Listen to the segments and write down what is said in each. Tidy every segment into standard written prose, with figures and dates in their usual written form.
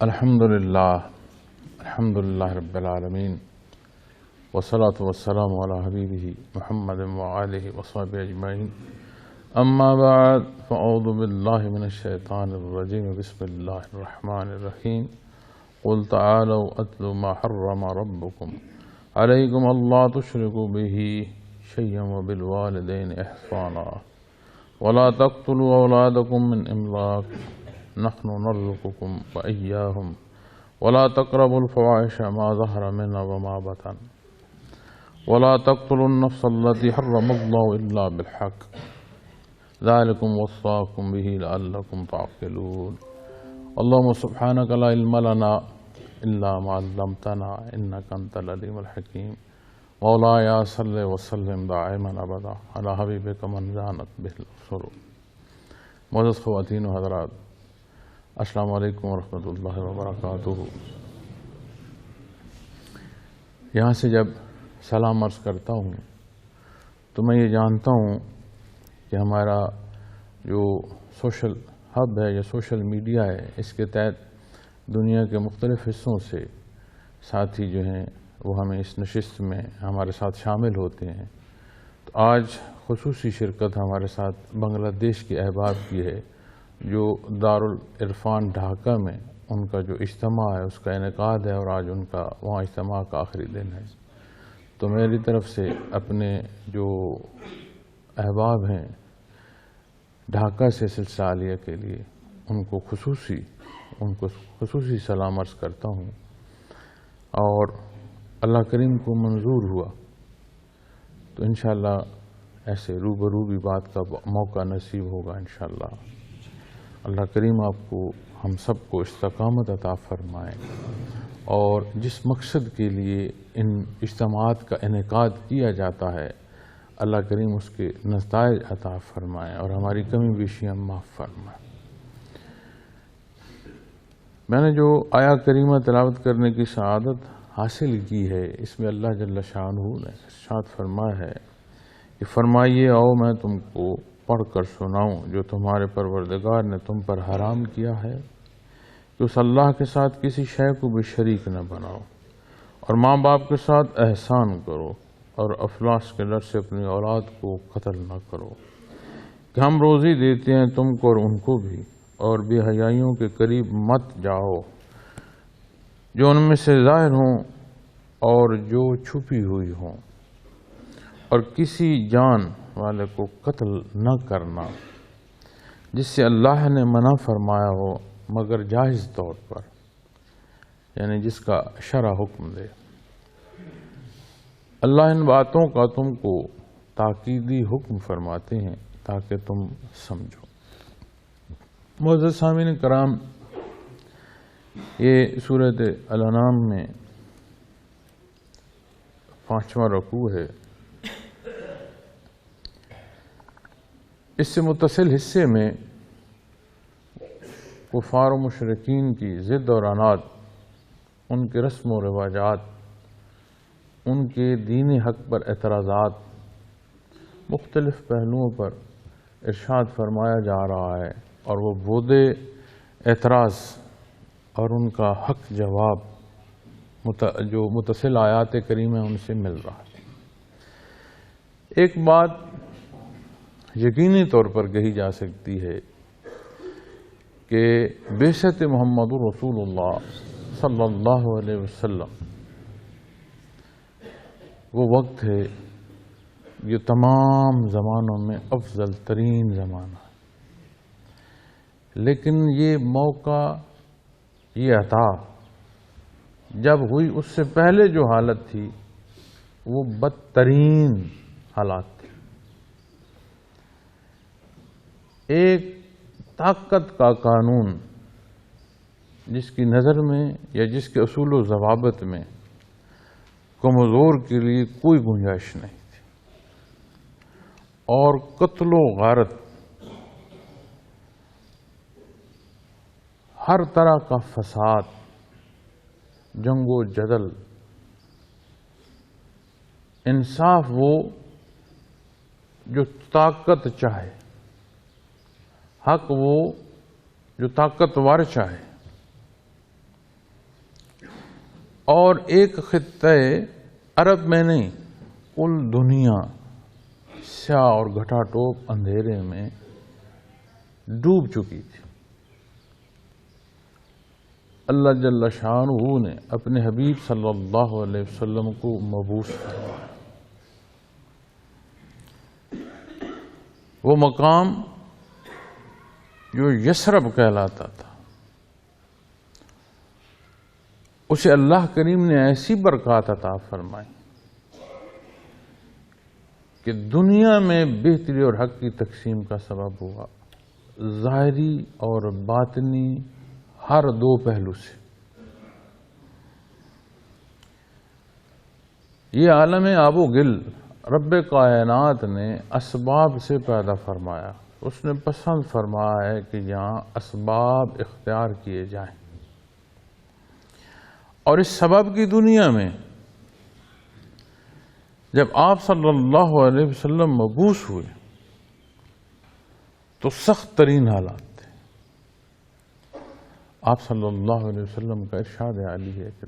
الحمدللہ رب العالمین والصلاة والسلام علی حبیبہ محمد وآلہ وصحبہ اجمعین اما بعد فاعوذ باللہ من الشیطان الرجیم بسم اللہ الرحمن الرحیم قل تعالوا اتل ما حرم ربکم علیکم اللہ تشرکوا بہ شیئا وبالوالدین احسانا ولا تقتلوا اولادکم من املاق نحن نرزقكم وإياهم ولا تقربوا الفواحش ما ظهر منها وما بطن ولا تقتلوا النفس التي حرم الله إلا بالحق ذلكم وصاكم به لعلكم تعقلون اللهم سبحانك لا علم لنا إلا ما علمتنا إنك أنت العليم الحكيم مولاي صل وسلم دائما أبدا على حبيبك من زانت به الأبصار. معزز خواتین و حضرات، السلام علیکم ورحمۃ اللہ وبرکاتہ. یہاں سے جب سلام عرض کرتا ہوں تو میں یہ جانتا ہوں کہ ہمارا جو سوشل ہب ہے یا سوشل میڈیا ہے، اس کے تحت دنیا کے مختلف حصوں سے ساتھی جو ہیں وہ ہمیں اس نشست میں ہمارے ساتھ شامل ہوتے ہیں. تو آج خصوصی شرکت ہمارے ساتھ بنگلہ دیش کے احباب کی ہے، جو دارالعرفان ڈھاکہ میں ان کا جو اجتماع ہے اس کا انعقاد ہے، اور آج ان کا وہاں اجتماع کا آخری دن ہے. تو میری طرف سے اپنے جو احباب ہیں ڈھاکہ سے سلسلہ عالیہ کے لیے ان کو خصوصی سلام عرض کرتا ہوں، اور اللہ کریم کو منظور ہوا تو انشاءاللہ ایسے روبرو بھی بات کا موقع نصیب ہوگا انشاءاللہ. اللہ کریم آپ کو ہم سب کو استقامت عطا فرمائے، اور جس مقصد کے لیے ان اجتماعات کا انعقاد کیا جاتا ہے اللہ کریم اس کے نتائج عطا فرمائے اور ہماری کمی بیشیاں معاف فرمائے. میں نے جو آیا کریمہ تلاوت کرنے کی سعادت حاصل کی ہے، اس میں اللہ جل شانہ نے ارشاد فرمایا ہے کہ فرمائیے آؤ میں تم کو پڑھ کر سناؤں جو تمہارے پروردگار نے تم پر حرام کیا ہے، کہ اس اللہ کے ساتھ کسی شے کو بھی شریک نہ بناؤ، اور ماں باپ کے ساتھ احسان کرو، اور افلاس کے ڈر سے اپنی اولاد کو قتل نہ کرو، کہ ہم روزی دیتے ہیں تم کو اور ان کو بھی، اور بے حیائیوں کے قریب مت جاؤ جو ان میں سے ظاہر ہوں اور جو چھپی ہوئی ہوں، اور کسی جان والے کو قتل نہ کرنا جس سے اللہ نے منع فرمایا ہو مگر جائز طور پر، یعنی جس کا شرع حکم دے. اللہ ان باتوں کا تم کو تاکیدی حکم فرماتے ہیں تاکہ تم سمجھو. معزز سامعین کرام، یہ سورۃ الانعام میں 5واں رکوع ہے. اس سے متصل حصے میں کفار و مشرکین کی ضد اور عناد، ان کے رسم و رواجات، ان کے دین حق پر اعتراضات، مختلف پہلوؤں پر ارشاد فرمایا جا رہا ہے، اور وہ بودے اعتراض اور ان کا حق جواب جو متصل آیات کریمہ ان سے مل رہا ہے. ایک بات یقینی طور پر کہی جا سکتی ہے کہ بعثت محمد رسول اللہ صلی اللہ علیہ وسلم وہ وقت ہے، یہ تمام زمانوں میں افضل ترین زمانہ ہے، لیکن یہ موقع، یہ عطا جب ہوئی اس سے پہلے جو حالت تھی وہ بدترین حالات تھی. ایک طاقت کا قانون جس کی نظر میں یا جس کے اصول و ضوابط میں کمزور کے لیے کوئی گنجائش نہیں تھی، اور قتل و غارت، ہر طرح کا فساد، جنگ و جدل، انصاف وہ جو طاقت چاہے، حق وہ جو طاقتور چاہے. اور ایک خطہ عرب میں نہیں، کل دنیا سیاہ اور گھٹا ٹوپ اندھیرے میں ڈوب چکی تھی۔ اللہ جل شانہ نے اپنے حبیب صلی اللہ علیہ وسلم کو مبعوث فرمایا۔ وہ مقام جو یثرب کہلاتا تھا، اسے اللہ کریم نے ایسی برکات عطا فرمائی کہ دنیا میں بہتری اور حق کی تقسیم کا سبب ہوا، ظاہری اور باطنی ہر دو پہلو سے۔ یہ عالم آب و گل رب کائنات نے اسباب سے پیدا فرمایا، اس نے پسند فرمایا ہے کہ یہاں اسباب اختیار کیے جائیں، اور اس سبب کی دنیا میں جب آپ صلی اللہ علیہ وسلم مبعوث ہوئے تو سخت ترین حالات تھے۔ آپ صلی اللہ علیہ وسلم کا ارشاد عالی ہے کہ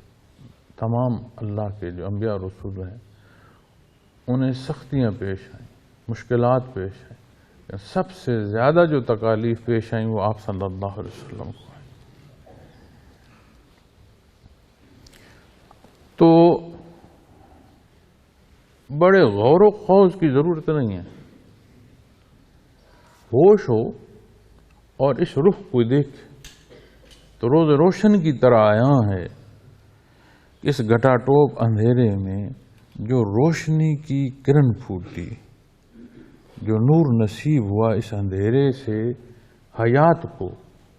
تمام اللہ کے جو انبیاء اور رسول ہیں انہیں سختیاں پیش آئیں، مشکلات پیش آئیں، سب سے زیادہ جو تکالیف پیش آئیں وہ آپ صلی اللہ علیہ وسلم کو آئیں۔ تو بڑے غور و خوض کی ضرورت نہیں ہے، ہوش ہو اور اس رخ کو دیکھ تو روز روشن کی طرح آیا ہے۔ اس گھٹا ٹوپ اندھیرے میں جو روشنی کی کرن پھوٹی، جو نور نصیب ہوا اس اندھیرے سے حیات کو،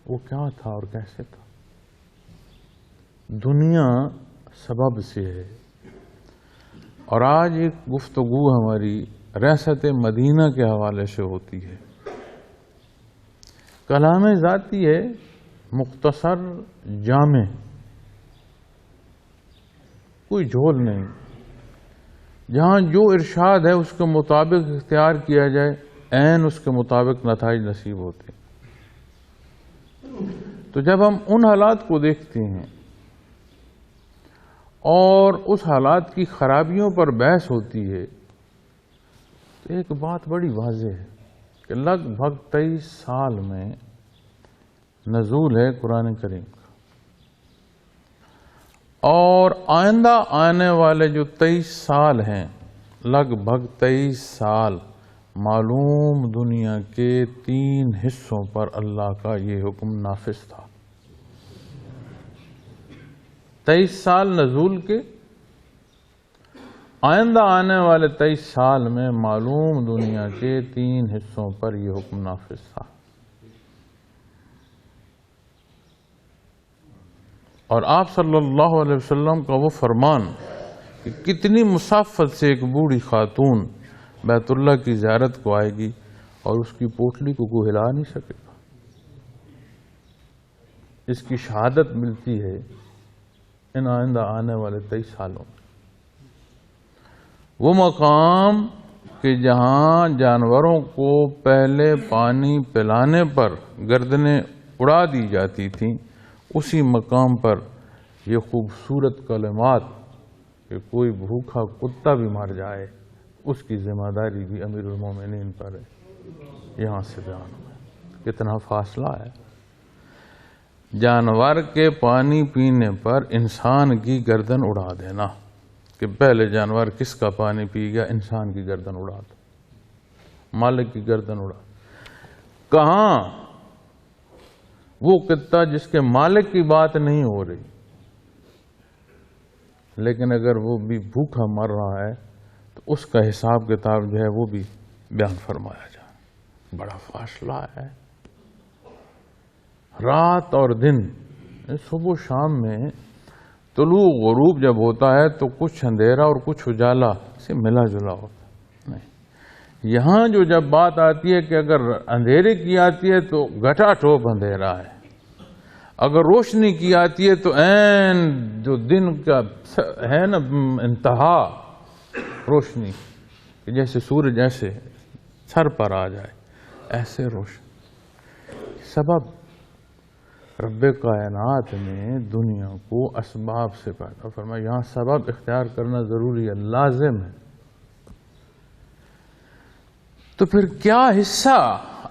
وہ کیا تھا اور کیسے تھا؟ دنیا سبب سے ہے، اور آج ایک گفتگو ہماری ریاست مدینہ کے حوالے سے ہوتی ہے۔ کلام ذاتی ہے، مختصر، جامع، کوئی جھول نہیں، جہاں جو ارشاد ہے اس کے مطابق اختیار کیا جائے، عین اس کے مطابق نتائج نصیب ہوتے ہیں۔ تو جب ہم ان حالات کو دیکھتے ہیں اور اس حالات کی خرابیوں پر بحث ہوتی ہے تو ایک بات بڑی واضح ہے کہ لگ بھگ 23 سال میں نزول ہے قرآن کریم کا، اور آئندہ آنے والے جو 23 سال ہیں، لگ بھگ 23 سال معلوم دنیا کے 3 حصوں پر اللہ کا یہ حکم نافذ تھا۔ 23 سال نزول کے، آئندہ آنے والے 23 سال میں معلوم دنیا کے 3 حصوں پر یہ حکم نافذ تھا۔ اور آپ صلی اللہ علیہ وسلم کا وہ فرمان کہ کتنی مسافت سے ایک بوڑھی خاتون بیت اللہ کی زیارت کو آئے گی اور اس کی پوٹلی کو کوئی ہلا نہیں سکے گا، اس کی شہادت ملتی ہے ان آئندہ آنے والے 23 سالوں میں۔ وہ مقام کہ جہاں جانوروں کو پہلے پانی پلانے پر گردنیں اڑا دی جاتی تھیں، اسی مقام پر یہ خوبصورت کلمات کہ کوئی بھوکا کتا بھی مر جائے اس کی ذمہ داری بھی امیر المومنین پر ہے، یہاں سے بیان ہوا۔ کتنا فاصلہ ہے جانور کے پانی پینے پر انسان کی گردن اڑا دینا، کہ پہلے جانور کس کا پانی پی گیا، انسان کی گردن اڑا دو، مالک کی گردن اڑا دو۔ کہاں وہ کتا جس کے مالک کی بات نہیں ہو رہی، لیکن اگر وہ بھی بھوکا مر رہا ہے تو اس کا حساب کتاب جو ہے وہ بھی بیان فرمایا جائے۔ بڑا فاصلہ ہے، رات اور دن، صبح و شام میں طلوع غروب جب ہوتا ہے تو کچھ اندھیرا اور کچھ اجالا سے ملا جلا ہوتا نہیں۔ یہاں جو جب بات آتی ہے کہ اگر اندھیرے کی آتی ہے تو گھٹا ٹوپ اندھیرا ہے، اگر روشنی کی آتی ہے تو عین جو دن کا ہے نا انتہا روشنی، جیسے سورج ایسے سر پر آ جائے ایسے روشنی۔ سبب رب کائنات نے دنیا کو اسباب سے پیدا فرمایا. یہاں سبب اختیار کرنا ضروری ہے، لازم ہے. تو پھر کیا حصہ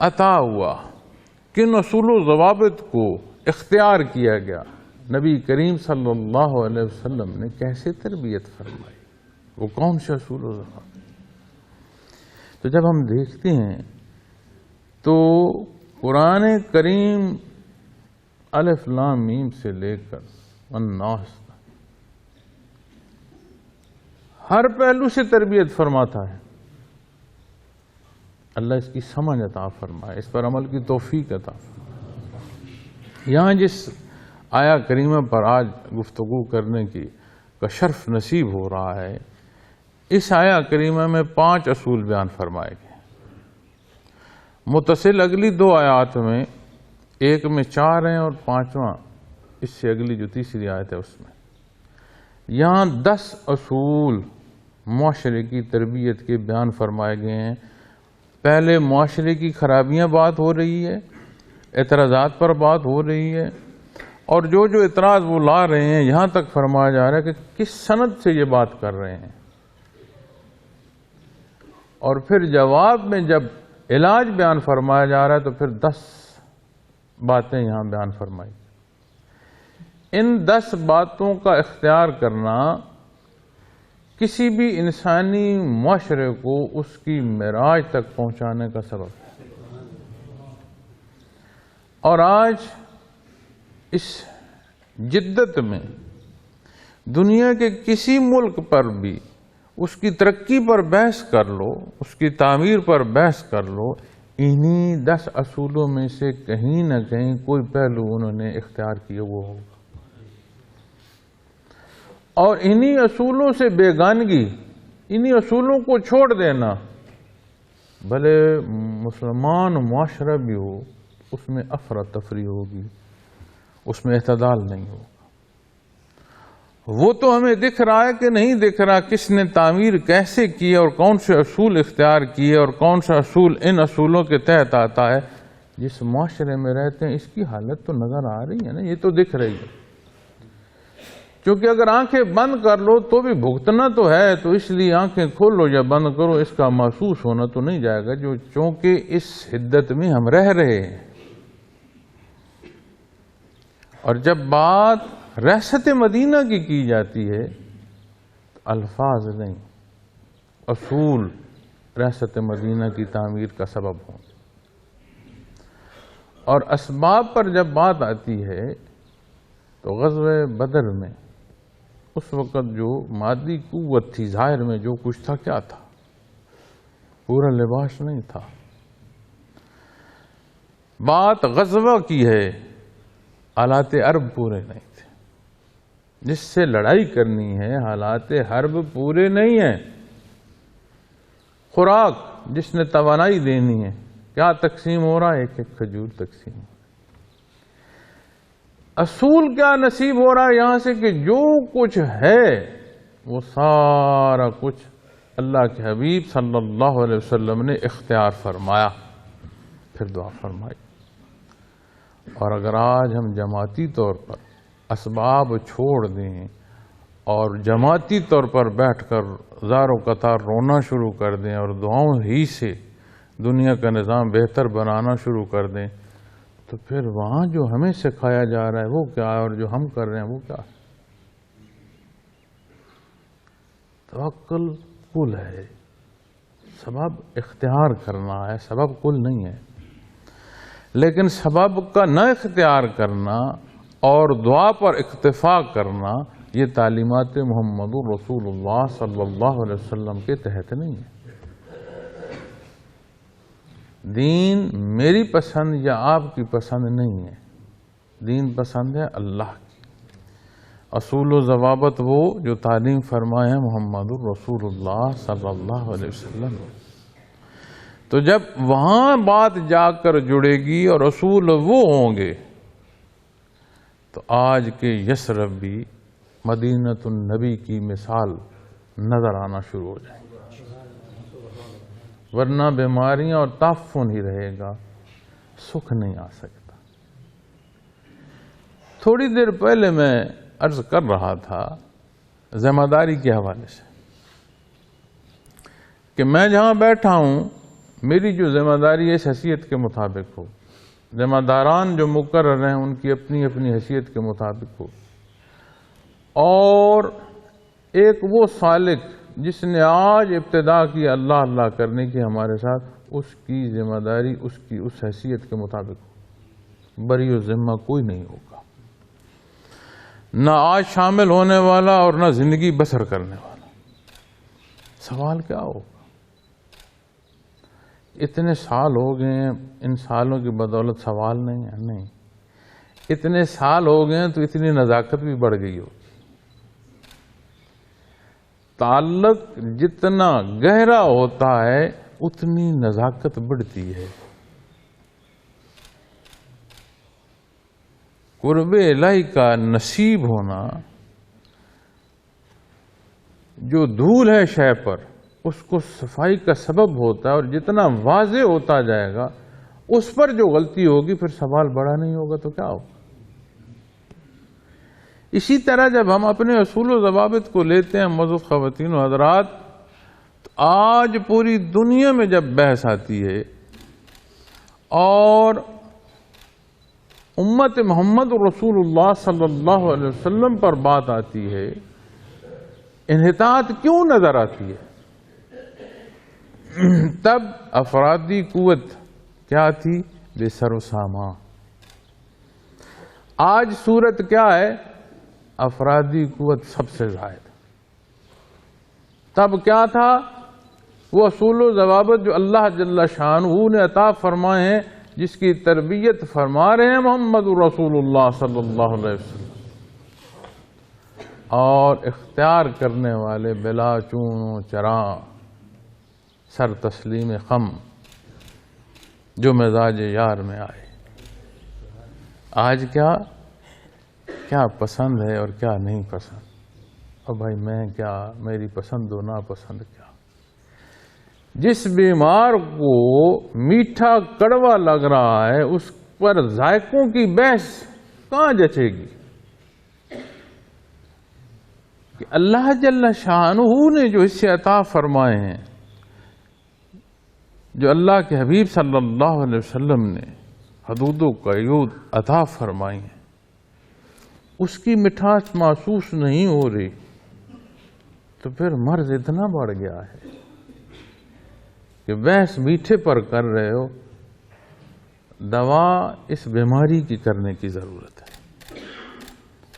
عطا ہوا، کن اصول و ضوابط کو اختیار کیا گیا، نبی کریم صلی اللہ علیہ وسلم نے کیسے تربیت فرمائی، وہ کون سے اصول و ضوابط. تو جب ہم دیکھتے ہیں تو قرآن کریم الف لام میم سے لے کر الناس ہر پہلو سے تربیت فرماتا ہے. اللہ اس کی سمجھ عطا فرمائے، اس پر عمل کی توفیق عطا فرمائے. یہاں جس آیا کریمہ پر آج گفتگو کرنے کی کا شرف نصیب ہو رہا ہے، اس آیا کریمہ میں 5 اصول بیان فرمائے گئے. متصل اگلی 2 آیات میں، ایک میں 4 ہیں اور 5واں اس سے اگلی جو تیسری آیت ہے اس میں. یہاں 10 اصول معاشرے کی تربیت کے بیان فرمائے گئے ہیں. پہلے معاشرے کی خرابیاں بات ہو رہی ہے، اعتراضات پر بات ہو رہی ہے، اور جو جو اعتراض وہ لا رہے ہیں یہاں تک فرمایا جا رہا ہے کہ کس سند سے یہ بات کر رہے ہیں. اور پھر جواب میں جب علاج بیان فرمایا جا رہا ہے تو پھر 10 باتیں یہاں بیان فرمائی. ان 10 باتوں کا اختیار کرنا کسی بھی انسانی معاشرے کو اس کی معراج تک پہنچانے کا سبب ہے. اور آج اس جدت میں دنیا کے کسی ملک پر بھی اس کی ترقی پر بحث کر لو، اس کی تعمیر پر بحث کر لو، انہی 10 اصولوں میں سے کہیں نہ کہیں کوئی پہلو انہوں نے اختیار کیا وہ ہوگا. اور انہی اصولوں سے بیگانگی، انہی اصولوں کو چھوڑ دینا، بھلے مسلمان معاشرہ بھی ہو اس میں افراتفری ہوگی، اس میں اعتدال نہیں ہوگا. وہ تو ہمیں دکھ رہا ہے کہ نہیں دکھ رہا، کس نے تعمیر کیسے کی اور کون سے اصول اختیار کیے اور کون سا اصول ان اصولوں کے تحت آتا ہے. جس معاشرے میں رہتے ہیں اس کی حالت تو نظر آ رہی ہے نا، یہ تو دکھ رہی ہے. کیونکہ اگر آنکھیں بند کر لو تو بھی بھگتنا تو ہے، تو اس لیے آنکھیں کھولو یا بند کرو اس کا محسوس ہونا تو نہیں جائے گا، جو چونکہ اس حدت میں ہم رہ رہے ہیں. اور جب بات ریاست مدینہ کی جاتی ہے تو الفاظ نہیں، اصول ریاست مدینہ کی تعمیر کا سبب ہوں. اور اسباب پر جب بات آتی ہے تو غزوہ بدر میں اس وقت جو مادی قوت تھی، ظاہر میں جو کچھ تھا کیا تھا، پورا لباس نہیں تھا. بات غزوہ کی ہے، آلات حرب پورے نہیں تھے. جس سے لڑائی کرنی ہے حالات حرب پورے نہیں ہیں. خوراک جس نے توانائی دینی ہے کیا تقسیم ہو رہا ہے؟ ایک ایک کھجور تقسیم. اصول کیا نصیب ہو رہا ہے یہاں سے کہ جو کچھ ہے وہ سارا کچھ اللہ کے حبیب صلی اللہ علیہ وسلم نے اختیار فرمایا، پھر دعا فرمائی. اور اگر آج ہم جماعتی طور پر اسباب چھوڑ دیں اور جماعتی طور پر بیٹھ کر زار و قطار رونا شروع کر دیں اور دعاؤں ہی سے دنیا کا نظام بہتر بنانا شروع کر دیں تو پھر وہاں جو ہمیں سکھایا جا رہا ہے وہ کیا ہے اور جو ہم کر رہے ہیں وہ کیا ہے؟ توکل کل ہے، سبب اختیار کرنا ہے، سبب کل نہیں ہے. لیکن سبب کا نہ اختیار کرنا اور دعا پر اکتفا کرنا یہ تعلیمات محمد رسول اللہ صلی اللہ علیہ وسلم کے تحت نہیں ہے. دین میری پسند یا آپ کی پسند نہیں ہے، دین پسند ہے اللہ کی. اصول و ضوابط وہ جو تعلیم فرمائے ہیں محمد رسول اللہ صلی اللہ علیہ وسلم. تو جب وہاں بات جا کر جڑے گی اور اصول وہ ہوں گے تو آج کے یثرب بھی مدینۃ النبی کی مثال نظر آنا شروع ہو جائے گی. ورنہ بیماریاں اور تعفن ہی رہے گا، سکھ نہیں آ سکتا. تھوڑی دیر پہلے میں عرض کر رہا تھا ذمہ داری کے حوالے سے کہ میں جہاں بیٹھا ہوں میری جو ذمہ داری اس حیثیت کے مطابق ہو، ذمہ داران جو مقرر ہیں ان کی اپنی اپنی حیثیت کے مطابق ہو، اور ایک وہ سالک جس نے آج ابتدا کی اللہ اللہ کرنے کی ہمارے ساتھ، اس کی ذمہ داری اس کی اس حیثیت کے مطابق ہو، بری و ذمہ کوئی نہیں ہوگا، نہ آج شامل ہونے والا اور نہ زندگی بسر کرنے والا۔ سوال کیا ہوگا؟ اتنے سال ہو گئے ہیں، ان سالوں کی بدولت سوال نہیں ہے، نہیں، اتنے سال ہو گئے ہیں تو اتنی نزاکت بھی بڑھ گئی ہوگی۔ تعلق جتنا گہرا ہوتا ہے اتنی نزاکت بڑھتی ہے۔ قرب الہی کا نصیب ہونا جو دھول ہے شے پر، اس کو صفائی کا سبب ہوتا ہے، اور جتنا واضح ہوتا جائے گا اس پر جو غلطی ہوگی پھر سوال بڑا نہیں ہوگا تو کیا ہوگا۔ اسی طرح جب ہم اپنے اصول و ضوابط کو لیتے ہیں معزز خواتین و حضرات، تو آج پوری دنیا میں جب بحث آتی ہے اور امت محمد رسول اللہ صلی اللہ علیہ وسلم پر بات آتی ہے، انحطاط کیوں نظر آتی ہے؟ تب افرادی قوت کیا تھی؟ بے سر و سامان۔ آج صورت کیا ہے؟ افرادی قوت سب سے زائد۔ تب کیا تھا؟ وہ اصول و ضوابط جو اللہ جل شانہ نے عطا فرمائے ہیں، جس کی تربیت فرما رہے ہیں محمد رسول اللہ صلی اللہ علیہ وسلم، اور اختیار کرنے والے بلا چون و چراں سر تسلیم خم جو مزاج یار میں آئے۔ آج کیا پسند ہے اور کیا نہیں پسند، اور بھائی میں کیا، میری پسند و ناپسند کیا۔ جس بیمار کو میٹھا کڑوا لگ رہا ہے اس پر ذائقوں کی بحث کہاں جچے گی؟ کہ اللہ جل شانہ نے جو حصے عطا فرمائے ہیں، جو اللہ کے حبیب صلی اللہ علیہ وسلم نے حدود و قیود عطا فرمائی ہیں، اس کی مٹھاس محسوس نہیں ہو رہی تو پھر مرض اتنا بڑھ گیا ہے کہ بحث میٹھے پر کر رہے ہو، دوا اس بیماری کی کرنے کی ضرورت ہے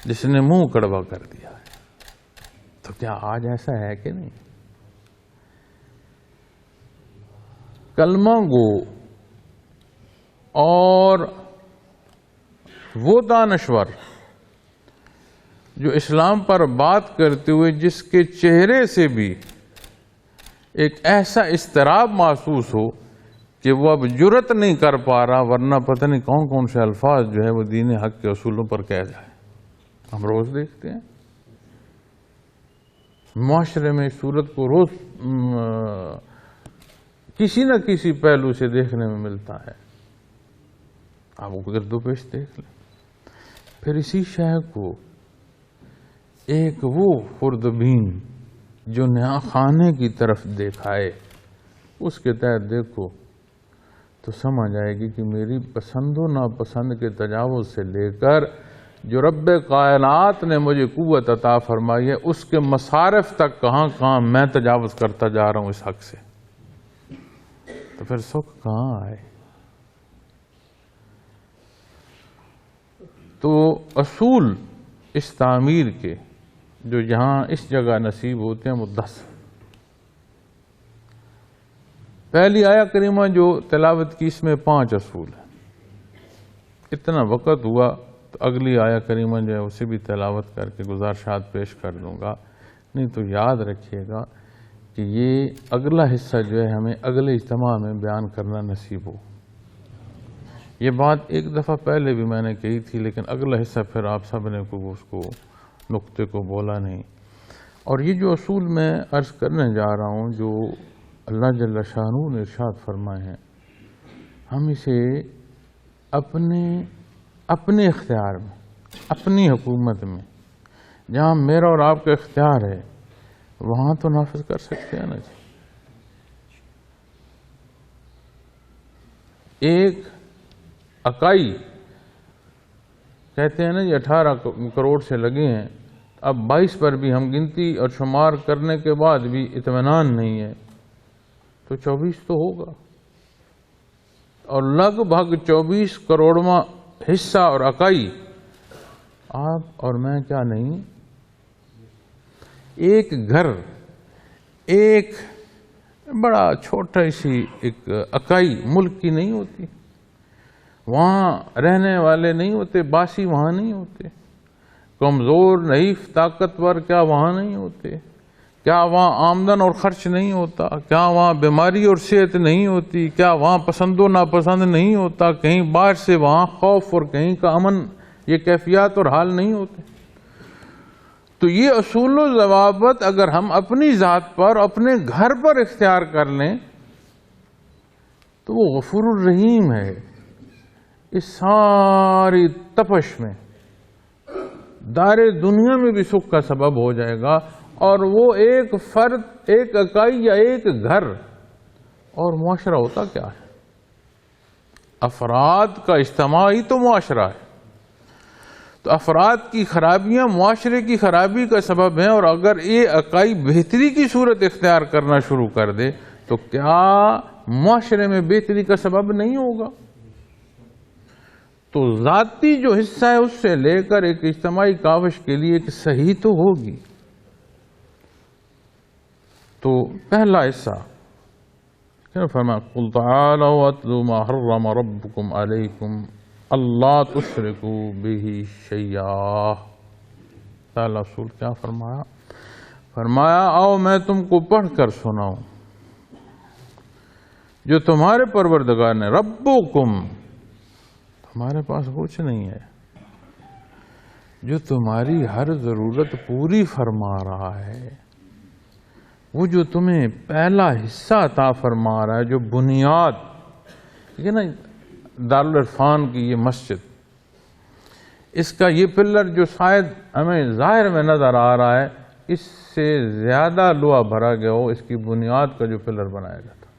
جس نے منہ کڑوا کر دیا ہے۔ تو کیا آج ایسا ہے کہ نہیں؟ کلمہ گو اور وہ دانشور جو اسلام پر بات کرتے ہوئے جس کے چہرے سے بھی ایک ایسا اضطراب محسوس ہو کہ وہ اب جرأت نہیں کر پا رہا، ورنہ پتہ نہیں کون کون سے الفاظ جو ہے وہ دین حق کے اصولوں پر کہہ جائے۔ ہم روز دیکھتے ہیں معاشرے میں اس صورت کو روز کسی نہ کسی پہلو سے دیکھنے میں ملتا ہے۔ آپ وہ گرد و پیش دیکھ لیں۔ پھر اسی شے کو ایک وہ خوردبین جو نیا خانے کی طرف دیکھائے، اس کے تحت دیکھو تو سمجھ آئے گی کہ میری پسند و ناپسند کے تجاوز سے لے کر جو رب کائنات نے مجھے قوت عطا فرمائی ہے اس کے مصارف تک کہاں کہاں میں تجاوز کرتا جا رہا ہوں اس حق سے، تو پھر سکھ کہاں آئے؟ تو اصول اس تعمیر کے جو یہاں اس جگہ نصیب ہوتے ہیں وہ 10۔ پہلی آیہ کریمہ جو تلاوت کی اس میں 5 اصول ہیں۔ اتنا وقت ہوا تو اگلی آیہ کریمہ جو ہے اسے بھی تلاوت کر کے گزارشات پیش کر دوں گا، نہیں تو یاد رکھیے گا کہ یہ اگلا حصہ جو ہے ہمیں اگلے اجتماع میں بیان کرنا نصیب ہو۔ یہ بات ایک دفعہ پہلے بھی میں نے کہی تھی، لیکن اگلا حصہ پھر آپ سب نے اس کو نقطے کو بولا نہیں۔ اور یہ جو اصول میں عرض کرنے جا رہا ہوں جو اللہ جل شانہ نے ارشاد فرمائے ہیں، ہم اسے اپنے اختیار میں اپنی حکومت میں جہاں میرا اور آپ کا اختیار ہے وہاں تو نافذ کر سکتے ہیں نا جی. ایک اکائی کہتے ہیں نا جی 18 کروڑ سے لگے ہیں، اب 22 پر بھی ہم گنتی اور شمار کرنے کے بعد بھی اطمینان نہیں ہے، تو 24 تو ہوگا. اور لگ بھگ 24 کروڑواں حصہ اور اکائی آپ اور میں کیا نہیں. ایک گھر، ایک بڑا چھوٹا سی ایک اکائی ملک کی نہیں ہوتی، وہاں رہنے والے نہیں ہوتے، باسی وہاں نہیں ہوتے، کمزور ضعیف طاقتور کیا وہاں نہیں ہوتے، کیا وہاں آمدن اور خرچ نہیں ہوتا، کیا وہاں بیماری اور صحت نہیں ہوتی، کیا وہاں پسند و ناپسند نہیں ہوتا، کہیں باہر سے وہاں خوف اور کہیں کا امن، یہ کیفیات اور حال نہیں ہوتے. تو یہ اصول و ضوابط اگر ہم اپنی ذات پر اپنے گھر پر اختیار کر لیں تو وہ غفور الرحیم ہے. اس ساری تپش میں دار دنیا میں بھی سکھ کا سبب ہو جائے گا. اور وہ ایک فرد، ایک اکائی یا ایک گھر اور معاشرہ ہوتا کیا ہے؟ افراد کا اجتماع ہی تو معاشرہ ہے. تو افراد کی خرابیاں معاشرے کی خرابی کا سبب ہیں، اور اگر یہ اکائی بہتری کی صورت اختیار کرنا شروع کر دے تو کیا معاشرے میں بہتری کا سبب نہیں ہوگا؟ تو ذاتی جو حصہ ہے اس سے لے کر ایک اجتماعی کاوش کے لیے ایک صحیح تو ہوگی. تو پہلا حصہ فرمایا قل تعالوا واتلوا ما حرم ربكم علیکم اللہ تشرکوا بہ شیئا. پہلا اصول کیا فرمایا؟ فرمایا آؤ میں تم کو پڑھ کر سناؤں جو تمہارے پروردگار نے، ربکم، تمہارے پاس کچھ نہیں ہے، جو تمہاری ہر ضرورت پوری فرما رہا ہے، وہ جو تمہیں پہلا حصہ عطا فرما رہا ہے، جو بنیاد یہ نا دارالعرفان کی یہ مسجد، اس کا یہ پلر جو شاید ہمیں ظاہر میں نظر آ رہا ہے، اس سے زیادہ لوہا بھرا گیا ہو اس کی بنیاد کا جو پلر بنایا گیا تھا،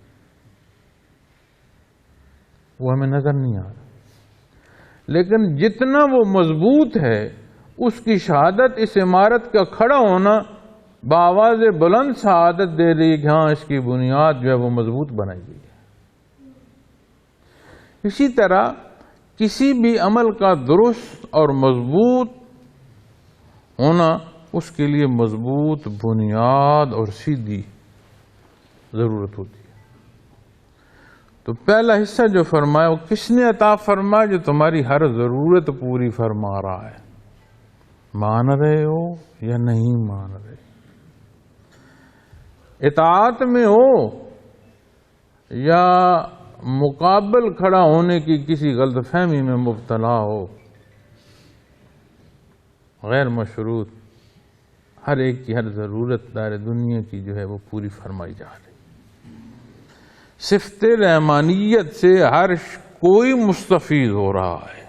وہ ہمیں نظر نہیں آ رہا. لیکن جتنا وہ مضبوط ہے اس کی شہادت اس عمارت کا کھڑا ہونا بآواز بلند شہادت دے رہی ہے کہ ہاں اس کی بنیاد جو ہے وہ مضبوط بنائی گئی ہے. اسی طرح کسی بھی عمل کا درست اور مضبوط ہونا اس کے لیے مضبوط بنیاد اور سیدھی ضرورت ہوتی ہے. تو پہلا حصہ جو فرمایا وہ کس نے عطا فرمایا؟ جو تمہاری ہر ضرورت پوری فرما رہا ہے. مان رہے ہو یا نہیں مان رہے؟ اطاعت میں ہو یا مقابل کھڑا ہونے کی کسی غلط فہمی میں مبتلا ہو؟ غیر مشروط ہر ایک کی ہر ضرورت دار دنیا کی جو ہے وہ پوری فرمائی جا رہی. صفت رحمانیت سے ہر کوئی مستفید ہو رہا ہے.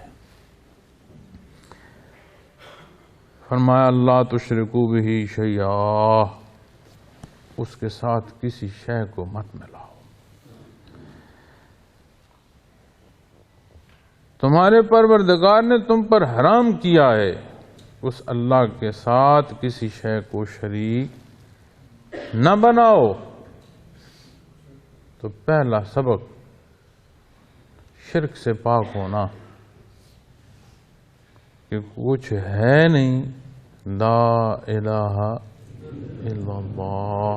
فرمایا اللہ تشرکوا بہ شیئا، اس کے ساتھ کسی شے کو مت ملاؤ. تمہارے پروردگار نے تم پر حرام کیا ہے اس اللہ کے ساتھ کسی شے کو شریک نہ بناؤ. تو پہلا سبق شرک سے پاک ہونا کہ کچھ ہے نہیں لا الہ الا اللہ.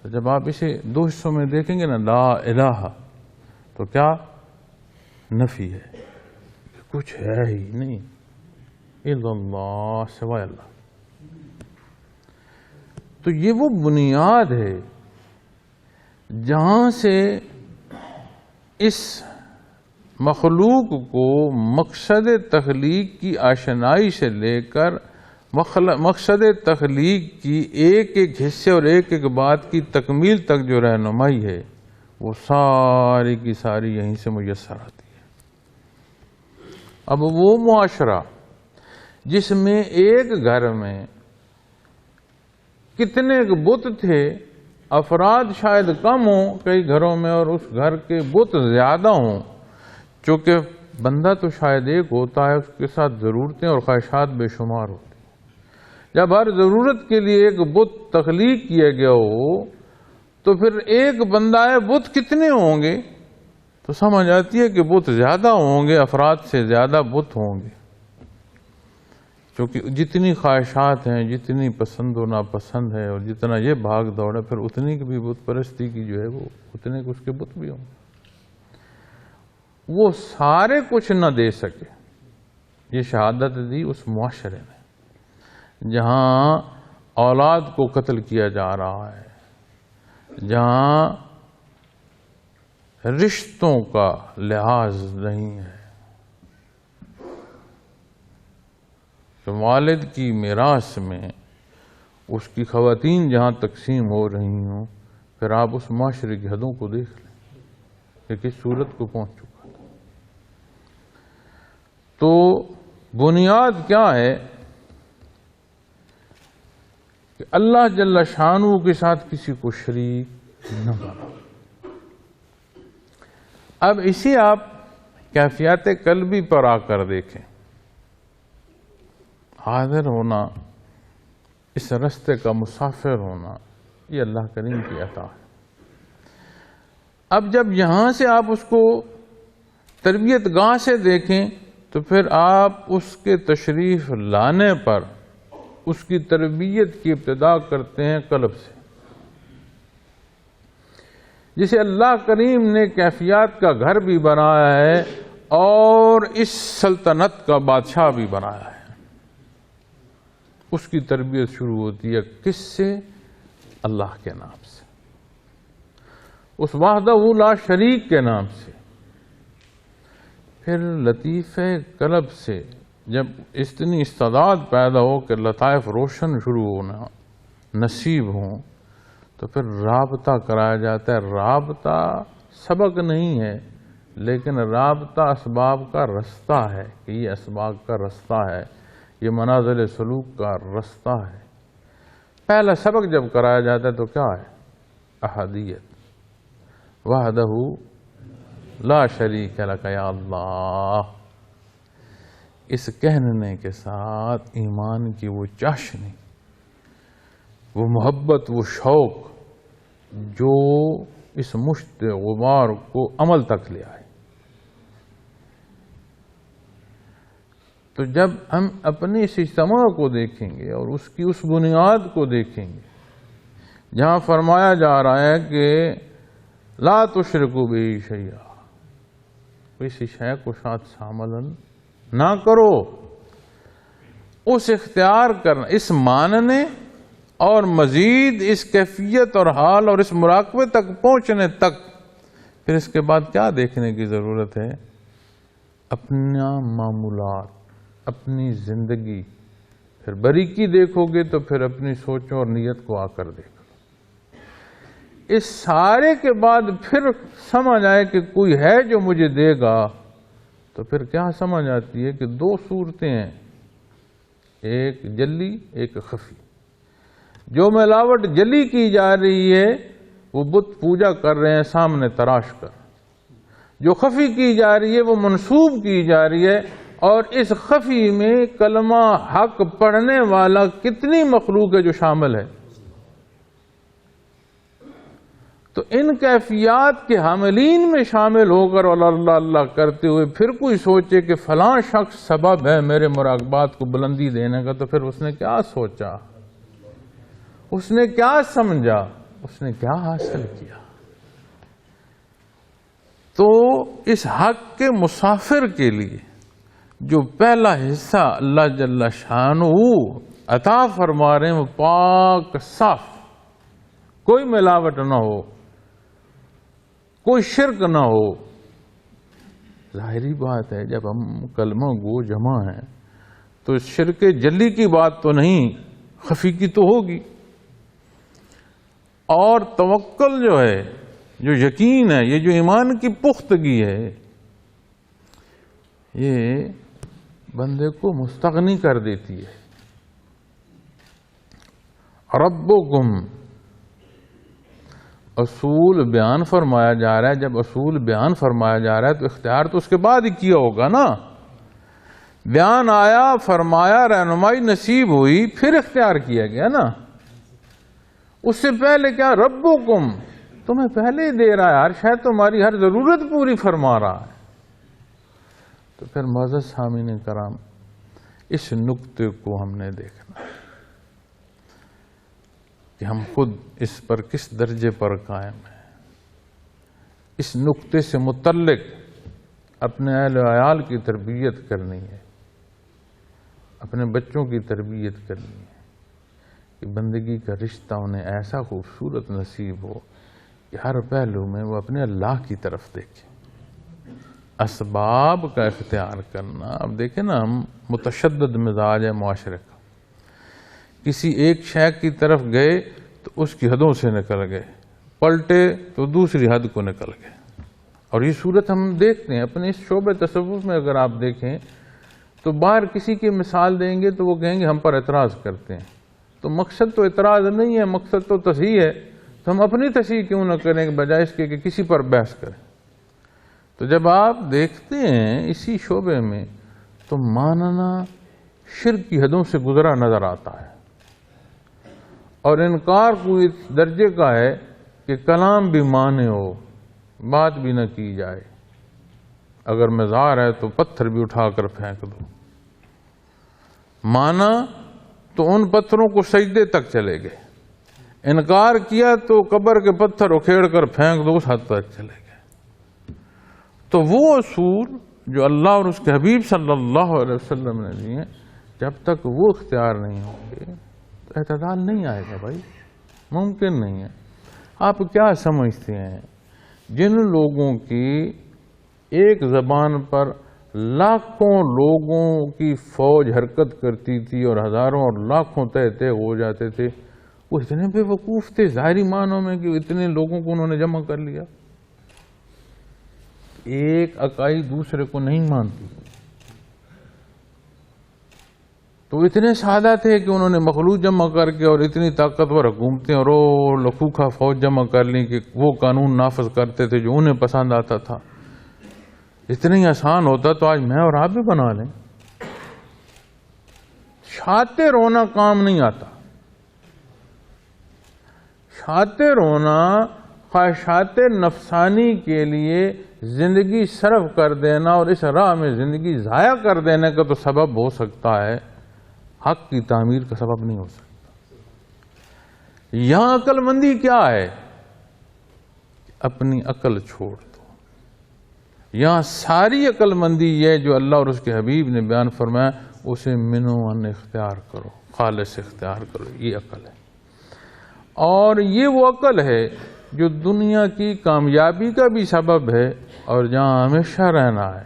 تو جب آپ اسے دو حصوں میں دیکھیں گے نا، لا الہ تو کیا نفی ہے کہ کچھ ہے ہی نہیں الا اللہ، سوائے اللہ. تو یہ وہ بنیاد ہے جہاں سے اس مخلوق کو مقصد تخلیق کی آشنائی سے لے کر مقصد تخلیق کی ایک ایک حصے اور ایک ایک بات کی تکمیل تک جو رہنمائی ہے وہ ساری کی ساری یہیں سے میسر آتی ہے. اب وہ معاشرہ جس میں ایک گھر میں کتنے بت تھے، افراد شاید کم ہوں کئی گھروں میں اور اس گھر کے بت زیادہ ہوں، چونکہ بندہ تو شاید ایک ہوتا ہے، اس کے ساتھ ضرورتیں اور خواہشات بے شمار ہوتی ہیں۔ جب ہر ضرورت کے لیے ایک بت تخلیق کیا گیا ہو تو پھر ایک بندہ ہے، بت کتنے ہوں گے؟ تو سمجھ آتی ہے کہ بت زیادہ ہوں گے، افراد سے زیادہ بت ہوں گے، کیونکہ جتنی خواہشات ہیں، جتنی پسند و ناپسند ہے اور جتنا یہ بھاگ دوڑ ہے، پھر اتنی کی بھی بت پرستی کی جو ہے وہ اتنے اس کے بت بھی ہوں گے۔ وہ سارے کچھ نہ دے سکے۔ یہ شہادت دی اس معاشرے میں جہاں اولاد کو قتل کیا جا رہا ہے، جہاں رشتوں کا لحاظ نہیں ہے، کہ والد کی میراث میں اس کی خواتین جہاں تقسیم ہو رہی ہوں، پھر آپ اس معاشرے کی حدوں کو دیکھ لیں کہ کس صورت کو پہنچ چکا۔ تو بنیاد کیا ہے کہ اللہ جل شانہ کے ساتھ کسی کو شریک نہ بنا۔ اب اسی آپ کیفیات قلبی پر آ کر دیکھیں۔ حاضر ہونا، اس رستے کا مسافر ہونا، یہ اللہ کریم کی عطا ہے۔ اب جب یہاں سے آپ اس کو تربیت گاہ سے دیکھیں تو پھر آپ اس کے تشریف لانے پر اس کی تربیت کی ابتدا کرتے ہیں قلب سے، جسے اللہ کریم نے کیفیات کا گھر بھی بنایا ہے اور اس سلطنت کا بادشاہ بھی بنایا ہے۔ اس کی تربیت شروع ہوتی ہے کس سے؟ اللہ کے نام سے، اس وحدہ لا شریک کے نام سے۔ پھر لطیف قلب سے جب اتنی استعداد پیدا ہو کہ لطائف روشن شروع ہونا نصیب ہوں تو پھر رابطہ کرایا جاتا ہے۔ رابطہ سبق نہیں ہے، لیکن رابطہ اسباب کا رستہ ہے، کہ یہ اسباب کا رستہ ہے، یہ منازل سلوک کا رستہ ہے۔ پہلا سبق جب کرایا جاتا ہے تو کیا ہے؟ احدیت، وحدہ لا شریک لک یا اللہ۔ اس کہنے کے ساتھ ایمان کی وہ چاشنی، وہ محبت، وہ شوق جو اس مشت غبار کو عمل تک لے آئے۔ تو جب ہم اپنی اس اجتماع کو دیکھیں گے اور اس کی اس بنیاد کو دیکھیں گے جہاں فرمایا جا رہا ہے کہ لا تشرکوا بہ شیئا، کسی شے کو ساتھ شامل نہ کرو، اس اختیار کرنا، اس ماننے اور مزید اس کیفیت اور حال اور اس مراقبے تک پہنچنے تک پھر اس کے بعد کیا دیکھنے کی ضرورت ہے؟ اپنا معمولات، اپنی زندگی، پھر باریکی دیکھو گے تو پھر اپنی سوچوں اور نیت کو آ کر دیکھو۔ اس سارے کے بعد پھر سمجھ آئے کہ کوئی ہے جو مجھے دے گا، تو پھر کیا سمجھ آتی ہے کہ دو صورتیں ہیں، ایک جلی ایک خفی۔ جو ملاوٹ جلی کی جا رہی ہے وہ بت پوجا کر رہے ہیں سامنے تراش کر، جو خفی کی جا رہی ہے وہ منسوب کی جا رہی ہے، اور اس خفی میں کلمہ حق پڑھنے والا کتنی مخلوق ہے جو شامل ہے۔ تو ان کیفیات کے حاملین میں شامل ہو کر اور اللہ اللہ کرتے ہوئے پھر کوئی سوچے کہ فلاں شخص سبب ہے میرے مراقبات کو بلندی دینے کا، تو پھر اس نے کیا سوچا، اس نے کیا سمجھا، اس نے کیا حاصل کیا؟ تو اس حق کے مسافر کے لیے جو پہلا حصہ اللہ جل شانہ عطا فرما رہے ہیں وہ پاک صاف، کوئی ملاوٹ نہ ہو، کوئی شرک نہ ہو۔ ظاہری بات ہے جب ہم کلمہ گو جمع ہیں تو شرک جلی کی بات تو نہیں، خفی کی تو ہوگی۔ اور توکل جو ہے، جو یقین ہے، یہ جو ایمان کی پختگی ہے، یہ بندے کو مستغنی کر دیتی ہے۔ ربکم، اصول بیان فرمایا جا رہا ہے۔ جب اصول بیان فرمایا جا رہا ہے تو اختیار تو اس کے بعد ہی کیا ہوگا نا۔ بیان آیا، فرمایا، رہنمائی نصیب ہوئی، پھر اختیار کیا گیا نا۔ اس سے پہلے کیا؟ ربکم، تمہیں پہلے ہی دے رہا ہے، ہر شاید تمہاری ہر ضرورت پوری فرما رہا ہے۔ تو پھر معزز سامعین کرام، اس نقطے کو ہم نے دیکھنا کہ ہم خود اس پر کس درجے پر قائم ہیں۔ اس نقطے سے متعلق اپنے اہل و عیال کی تربیت کرنی ہے، اپنے بچوں کی تربیت کرنی ہے کہ بندگی کا رشتہ انہیں ایسا خوبصورت نصیب ہو کہ ہر پہلو میں وہ اپنے اللہ کی طرف دیکھیں۔ اسباب کا اختیار کرنا، اب دیکھیں نا، ہم متشدد مزاج ہے معاشرے کا۔ کسی ایک شے کی طرف گئے تو اس کی حدوں سے نکل گئے، پلٹے تو دوسری حد کو نکل گئے۔ اور یہ صورت ہم دیکھتے ہیں اپنے اس شعبہ تصوف میں۔ اگر آپ دیکھیں تو باہر کسی کی مثال دیں گے تو وہ کہیں گے ہم پر اعتراض کرتے ہیں۔ تو مقصد تو اعتراض نہیں ہے، مقصد تو تصحیح ہے۔ تو ہم اپنی تصحیح کیوں نہ کریں بجائے اس کے کہ کسی پر بحث کریں۔ تو جب آپ دیکھتے ہیں اسی شعبے میں تو ماننا شرک کی حدوں سے گزرا نظر آتا ہے، اور انکار کوئی اس درجے کا ہے کہ کلام بھی مانے ہو، بات بھی نہ کی جائے۔ اگر مزار ہے تو پتھر بھی اٹھا کر پھینک دو۔ مانا تو ان پتھروں کو سجدے تک چلے گئے، انکار کیا تو قبر کے پتھر اکھیڑ کر پھینک دو، اس حد تک چلے گئے۔ تو وہ اصول جو اللہ اور اس کے حبیب صلی اللہ علیہ وسلم نے دیے، جب تک وہ اختیار نہیں ہوں گے تو اعتدال نہیں آئے گا بھائی، ممکن نہیں ہے۔ آپ کیا سمجھتے ہیں جن لوگوں کی ایک زبان پر لاکھوں لوگوں کی فوج حرکت کرتی تھی اور ہزاروں اور لاکھوں تہتے ہو جاتے تھے، وہ اتنے بے وقوف تھے ظاہری معنوں میں کہ اتنے لوگوں کو انہوں نے جمع کر لیا؟ ایک اکائی دوسرے کو نہیں مانتی، تو اتنے سادہ تھے کہ انہوں نے مخلوق جمع کر کے اور اتنی طاقتور حکومتیں اور لکھوکھا فوج جمع کر لی کہ وہ قانون نافذ کرتے تھے جو انہیں پسند آتا تھا۔ اتنی آسان ہوتا تو آج میں اور آپ بھی بنا لیں۔ چھاتے رونا کام نہیں آتا۔ چھاتے رونا خواہشات نفسانی کے لیے زندگی صرف کر دینا اور اس راہ میں زندگی ضائع کر دینے کا تو سبب ہو سکتا ہے، حق کی تعمیر کا سبب نہیں ہو سکتا۔ یہاں عقل مندی کیا ہے؟ اپنی عقل چھوڑ دو۔ یہاں ساری عقل مندی یہ جو اللہ اور اس کے حبیب نے بیان فرمایا، اسے منوان اختیار کرو، خالص اختیار کرو، یہ عقل ہے۔ اور یہ وہ عقل ہے جو دنیا کی کامیابی کا بھی سبب ہے، اور جہاں ہمیشہ رہنا ہے،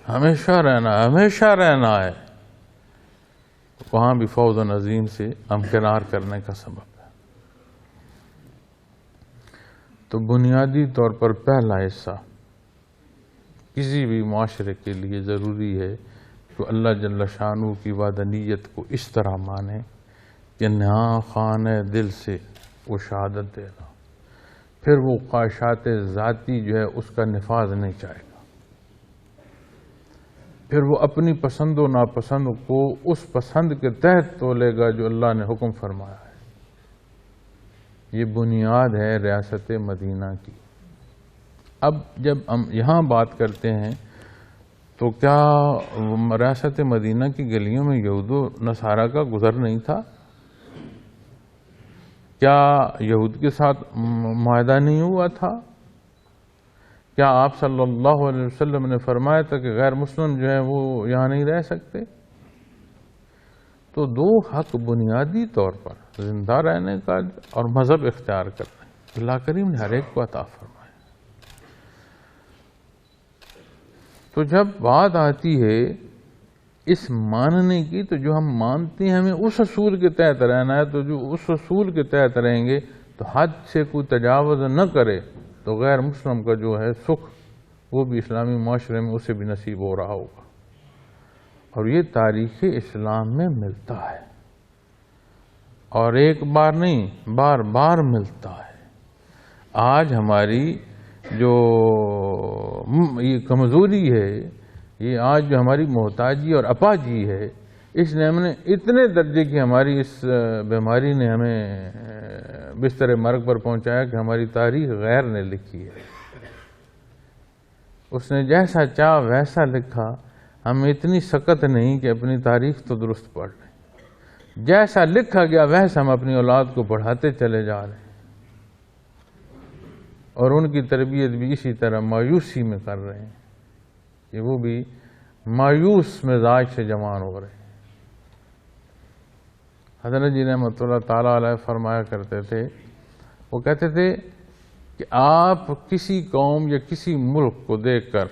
ہمیشہ رہنا ہے، ہمیشہ رہنا ہے، وہاں بھی فوز و عظیم سے امکنار کرنے کا سبب ہے۔ تو بنیادی طور پر پہلا حصہ کسی بھی معاشرے کے لیے ضروری ہے کہ اللہ جل شانہ کی وحدانیت کو اس طرح مانے کہ نہاں خانہ دل سے وہ شہادت دینا، پھر وہ خواہشات ذاتی جو ہے اس کا نفاذ نہیں چاہے گا، پھر وہ اپنی پسند و ناپسند کو اس پسند کے تحت تولے گا جو اللہ نے حکم فرمایا ہے۔ یہ بنیاد ہے ریاست مدینہ کی۔ اب جب ہم یہاں بات کرتے ہیں تو کیا ریاست مدینہ کی گلیوں میں یہود و نصارہ کا گزر نہیں تھا؟ کیا یہود کے ساتھ معاہدہ نہیں ہوا تھا؟ کیا آپ صلی اللہ علیہ وسلم نے فرمایا تھا کہ غیر مسلم جو ہیں وہ یہاں نہیں رہ سکتے؟ تو دو حق بنیادی طور پر زندہ رہنے کا اور مذہب اختیار کرنا اللہ کریم نے ہر ایک کو عطا فرمایا۔ تو جب بات آتی ہے اس ماننے کی، تو جو ہم مانتے ہیں ہمیں اس اصول کے تحت رہنا ہے، تو جو اس اصول کے تحت رہیں گے تو حد سے کوئی تجاوز نہ کرے تو غیر مسلم کا جو ہے سکھ وہ بھی اسلامی معاشرے میں اسے بھی نصیب ہو رہا ہوگا۔ اور یہ تاریخ اسلام میں ملتا ہے، اور ایک بار نہیں، بار بار ملتا ہے۔ آج ہماری جو یہ کمزوری ہے، یہ آج جو ہماری محتاجی اور اپاجی ہے، اس نے ہم نے اتنے درجے کی ہماری اس بیماری نے ہمیں بستر مرگ پر پہنچایا کہ ہماری تاریخ غیر نے لکھی ہے۔ اس نے جیسا چاہا ویسا لکھا، ہم اتنی سخت نہیں کہ اپنی تاریخ تو درست پڑھ لیں، جیسا لکھا گیا ویسا ہم اپنی اولاد کو پڑھاتے چلے جا رہے ہیں، اور ان کی تربیت بھی اسی طرح مایوسی میں کر رہے ہیں کہ وہ بھی مایوس مزاج سے جوان ہو رہے ہیں۔ حضرت جی رحمۃ اللہ تعالیٰ علیہ فرمایا کرتے تھے، وہ کہتے تھے کہ آپ کسی قوم یا کسی ملک کو دیکھ کر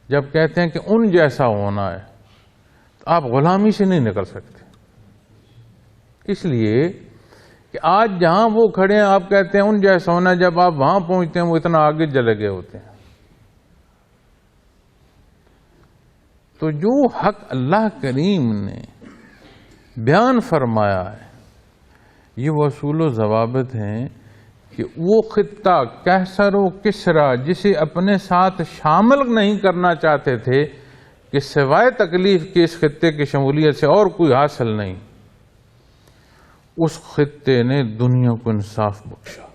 جب کہتے ہیں کہ ان جیسا ہونا ہے، تو آپ غلامی سے نہیں نکل سکتے، اس لیے کہ آج جہاں وہ کھڑے ہیں آپ کہتے ہیں ان جیسا ہونا ہے، جب آپ وہاں پہنچتے ہیں وہ اتنا آگے چلے گئے ہوتے ہیں۔ تو جو حق اللہ کریم نے بیان فرمایا ہے، یہ وہ اصول و ضوابط ہیں کہ وہ خطہ کیسر و کسرا جسے اپنے ساتھ شامل نہیں کرنا چاہتے تھے کہ سوائے تکلیف کے اس خطے کی شمولیت سے اور کوئی حاصل نہیں، اس خطے نے دنیا کو انصاف بخشا۔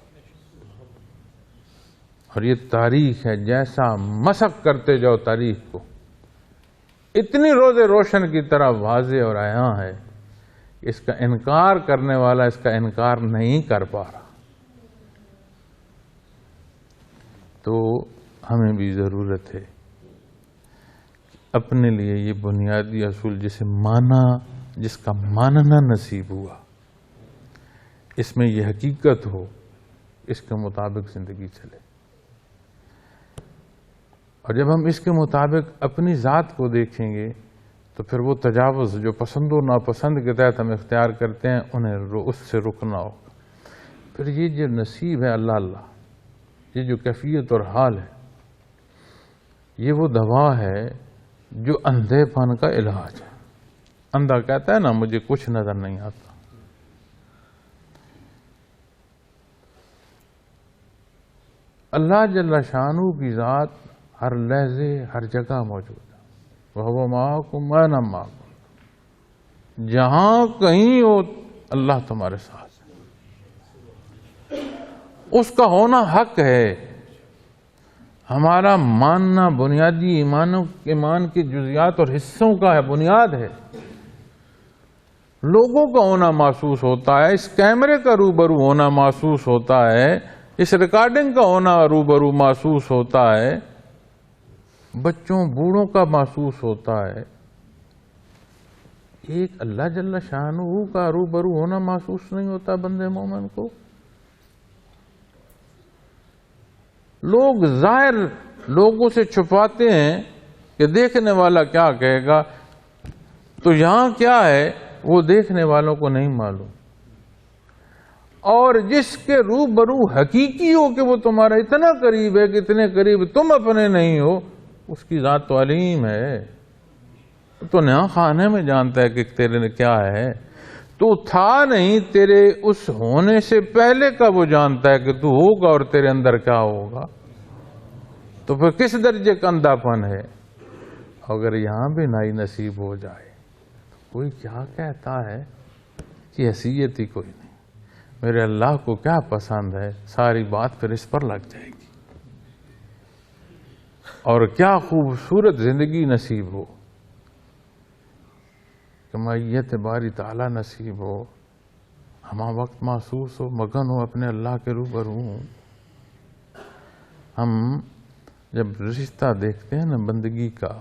اور یہ تاریخ ہے، جیسا مسق کرتے جاؤ تاریخ کو، اتنی روز روشن کی طرح واضح اور عیاں ہے، اس کا انکار کرنے والا اس کا انکار نہیں کر پا رہا۔ تو ہمیں بھی ضرورت ہے اپنے لیے یہ بنیادی اصول جس کا ماننا نصیب ہوا، اس میں یہ حقیقت ہو، اس کے مطابق زندگی چلے۔ اور جب ہم اس کے مطابق اپنی ذات کو دیکھیں گے تو پھر وہ تجاوز جو پسند و ناپسند کے تحت ہم اختیار کرتے ہیں انہیں اس سے رکنا ہوگا۔ پھر یہ جو نصیب ہے اللہ، یہ جو کیفیت اور حال ہے، یہ وہ دوا ہے جو اندھے پن کا علاج ہے۔ اندھا کہتا ہے نا مجھے کچھ نظر نہیں آتا، اللہ جل شانہ کی ذات ہر لحظے ہر جگہ موجود ہے۔ وَهُوَ مَعَكُمْ أَيْنَمَا كُنتُمْ، جہاں کہیں ہو اللہ تمہارے ساتھ ہے، اس کا ہونا حق ہے۔ ہمارا ماننا بنیادی ایمان کے جزیات اور حصوں کا ہے، بنیاد ہے۔ لوگوں کا ہونا محسوس ہوتا ہے، اس کیمرے کا روبرو ہونا محسوس ہوتا ہے، اس ریکارڈنگ کا ہونا روبرو محسوس ہوتا ہے، بچوں بوڑھوں کا محسوس ہوتا ہے، ایک اللہ جل شانہ کا روبرو ہونا محسوس نہیں ہوتا بندے مومن کو۔ لوگ ظاہر لوگوں سے چھپاتے ہیں کہ دیکھنے والا کیا کہے گا، تو یہاں کیا ہے وہ دیکھنے والوں کو نہیں معلوم۔ اور جس کے روبرو حقیقی ہو کہ وہ تمہارا اتنا قریب ہے کہ اتنے قریب تم اپنے نہیں ہو، اس کی ذات تو علیم ہے، تو نیا خانے میں جانتا ہے کہ تیرے نے کیا ہے، تو تھا نہیں، تیرے اس ہونے سے پہلے کا وہ جانتا ہے کہ تو ہوگا اور تیرے اندر کیا ہوگا۔ تو پھر کس درجے کا اندھا پن ہے؟ اگر یہاں بھی نائی نصیب ہو جائے تو کوئی کیا کہتا ہے کہ حیثیت ہی کوئی نہیں، میرے اللہ کو کیا پسند ہے، ساری بات پھر اس پر لگ جائے گی۔ اور کیا خوبصورت زندگی نصیب ہو، کہ معیت باری تعالیٰ نصیب ہو، ہمہ وقت محسوس ہو، مگن ہو اپنے اللہ کے روبرو ہوں۔ ہم جب رشتہ دیکھتے ہیں نا بندگی کا،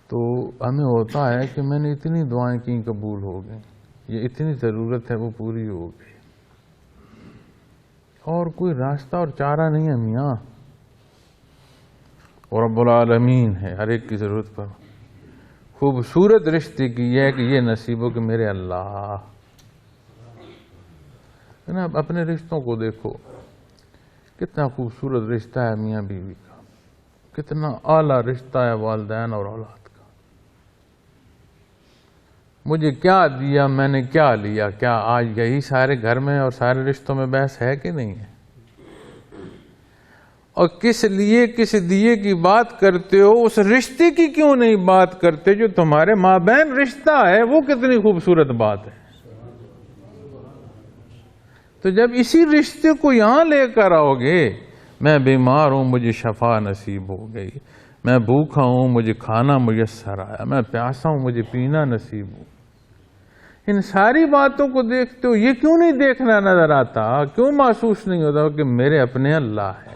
تو ہمیں ہوتا ہے کہ میں نے اتنی دعائیں کی قبول ہو گئیں، یہ اتنی ضرورت ہے وہ پوری ہو گئی، اور کوئی راستہ اور چارہ نہیں ہے میاں، اور رب العالمین ہے ہر ایک کی ضرورت پر۔ خوبصورت رشتے کی یہ ہے کہ یہ نصیب ہو کہ میرے اللہ، اپنے رشتوں کو دیکھو، کتنا خوبصورت رشتہ ہے میاں بیوی کا، کتنا اعلیٰ رشتہ ہے والدین اور اولاد کا۔ مجھے کیا دیا میں نے کیا لیا. کیا آج یہی سارے گھر میں اور سارے رشتوں میں بحث ہے کہ نہیں ہے؟ اور کس لیے کس دیے کی بات کرتے ہو، اس رشتے کی کیوں نہیں بات کرتے جو تمہارے مابین رشتہ ہے؟ وہ کتنی خوبصورت بات ہے. تو جب اسی رشتے کو یہاں لے کر آؤ گے، میں بیمار ہوں مجھے شفا نصیب ہو گئی، میں بھوکا ہوں مجھے کھانا میسر آیا، میں پیاسا ہوں مجھے پینا نصیب ہو، ان ساری باتوں کو دیکھتے ہو، یہ کیوں نہیں دیکھنا نظر آتا؟ کیوں محسوس نہیں ہوتا کہ میرے اپنے اللہ ہے،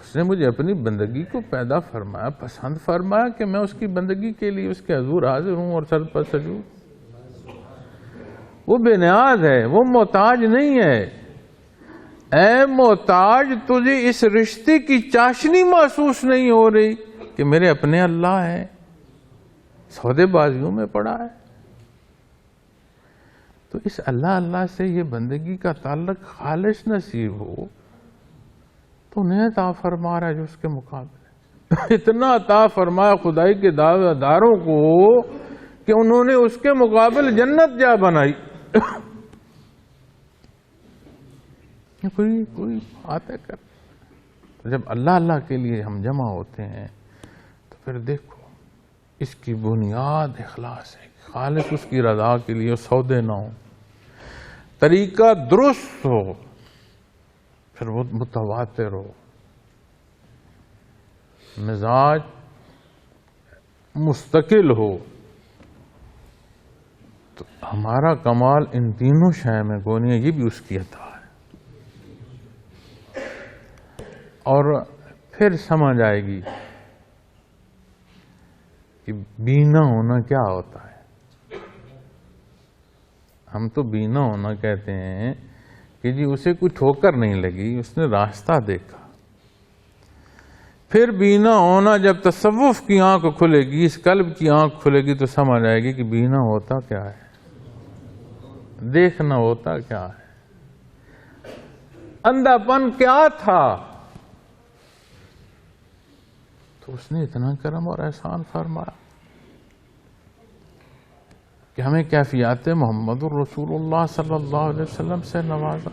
اس نے مجھے اپنی بندگی کو پیدا فرمایا، پسند فرمایا کہ میں اس کی بندگی کے لیے اس کے حضور حاضر ہوں اور سر پر سجود. وہ بے نیاز ہے، وہ محتاج نہیں ہے. اے محتاج، تجھے اس رشتے کی چاشنی محسوس نہیں ہو رہی کہ میرے اپنے اللہ ہے؟ سودے بازیوں میں پڑا ہے. تو اس اللہ سے یہ بندگی کا تعلق خالص نصیب ہو تو انہیں عطا فرما رہا ہے جو اس کے مقابلے. اتنا عطا فرمایا خدائی کے دعوے داروں کو کہ انہوں نے اس کے مقابل جنت جا بنائی. کوئی باتیں کر. جب اللہ کے لیے ہم جمع ہوتے ہیں تو پھر دیکھو اس کی بنیاد اخلاص ہے، خالص اس کی رضا کے لیے سودے نہ ہو، طریقہ درست ہو، پھر وہ متواتر ہو، مزاج مستقل ہو. تو ہمارا کمال ان تینوں شے میں کوئی نہیں ہے، یہ بھی اس کی عطا ہے. اور پھر سمجھ آئے گی کہ بینا ہونا کیا ہوتا ہے. ہم تو بینا ہونا کہتے ہیں کہ جی اسے کوئی ٹھوکر نہیں لگی، اس نے راستہ دیکھا. پھر بینا ہونا جب تصوف کی آنکھ کھلے گی، اس قلب کی آنکھ کھلے گی تو سمجھ آئے گی کہ بینا ہوتا کیا ہے، دیکھنا ہوتا کیا ہے، اندھا پن کیا تھا. تو اس نے اتنا کرم اور احسان فرمایا کہ ہمیں کیفیات محمد الرسول اللہ صلی اللہ علیہ وسلم سے نوازا.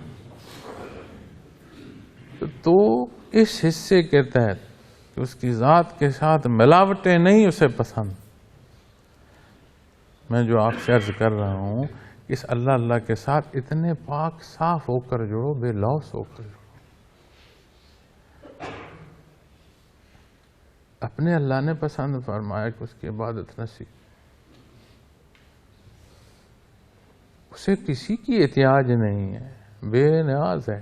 تو اس حصے کے تحت کہ اس کی ذات کے ساتھ ملاوٹیں نہیں اسے پسند. میں جو آپ سے عرض کر رہا ہوں، اس اللہ کے ساتھ اتنے پاک صاف ہو کر جڑو، بے لوث ہو کر جڑو. اپنے اللہ نے پسند فرمایا کہ اس کی عبادت نصیب. اسے کسی کی احتیاج نہیں ہے، بے نیاز ہے.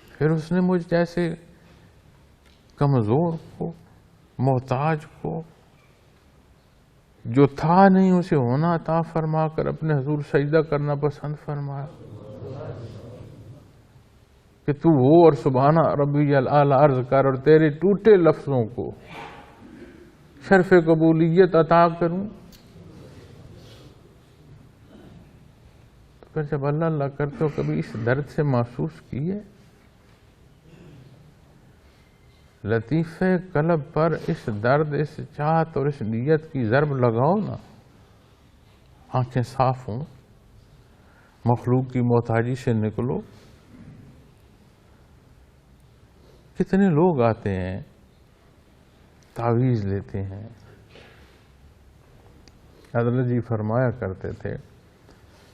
پھر اس نے مجھ جیسے کمزور کو، محتاج کو، جو تھا نہیں اسے ہونا عطا فرما کر اپنے حضور سجدہ کرنا پسند فرمایا کہ تو ہو اور سبحانہ ربی الاعلی عرض کر اور تیرے ٹوٹے لفظوں کو شرف قبولیت عطا کروں. تو پھر جب اللہ کرتے ہو کبھی اس درد سے محسوس کیے؟ لطیفے قلب پر اس درد، اس چاہت اور اس نیت کی ضرب لگاؤ نا. آنکھیں صاف ہوں، مخلوق کی محتاجی سے نکلو. کتنے لوگ آتے ہیں تعویذ لیتے ہیں. حضرت جی فرمایا کرتے تھے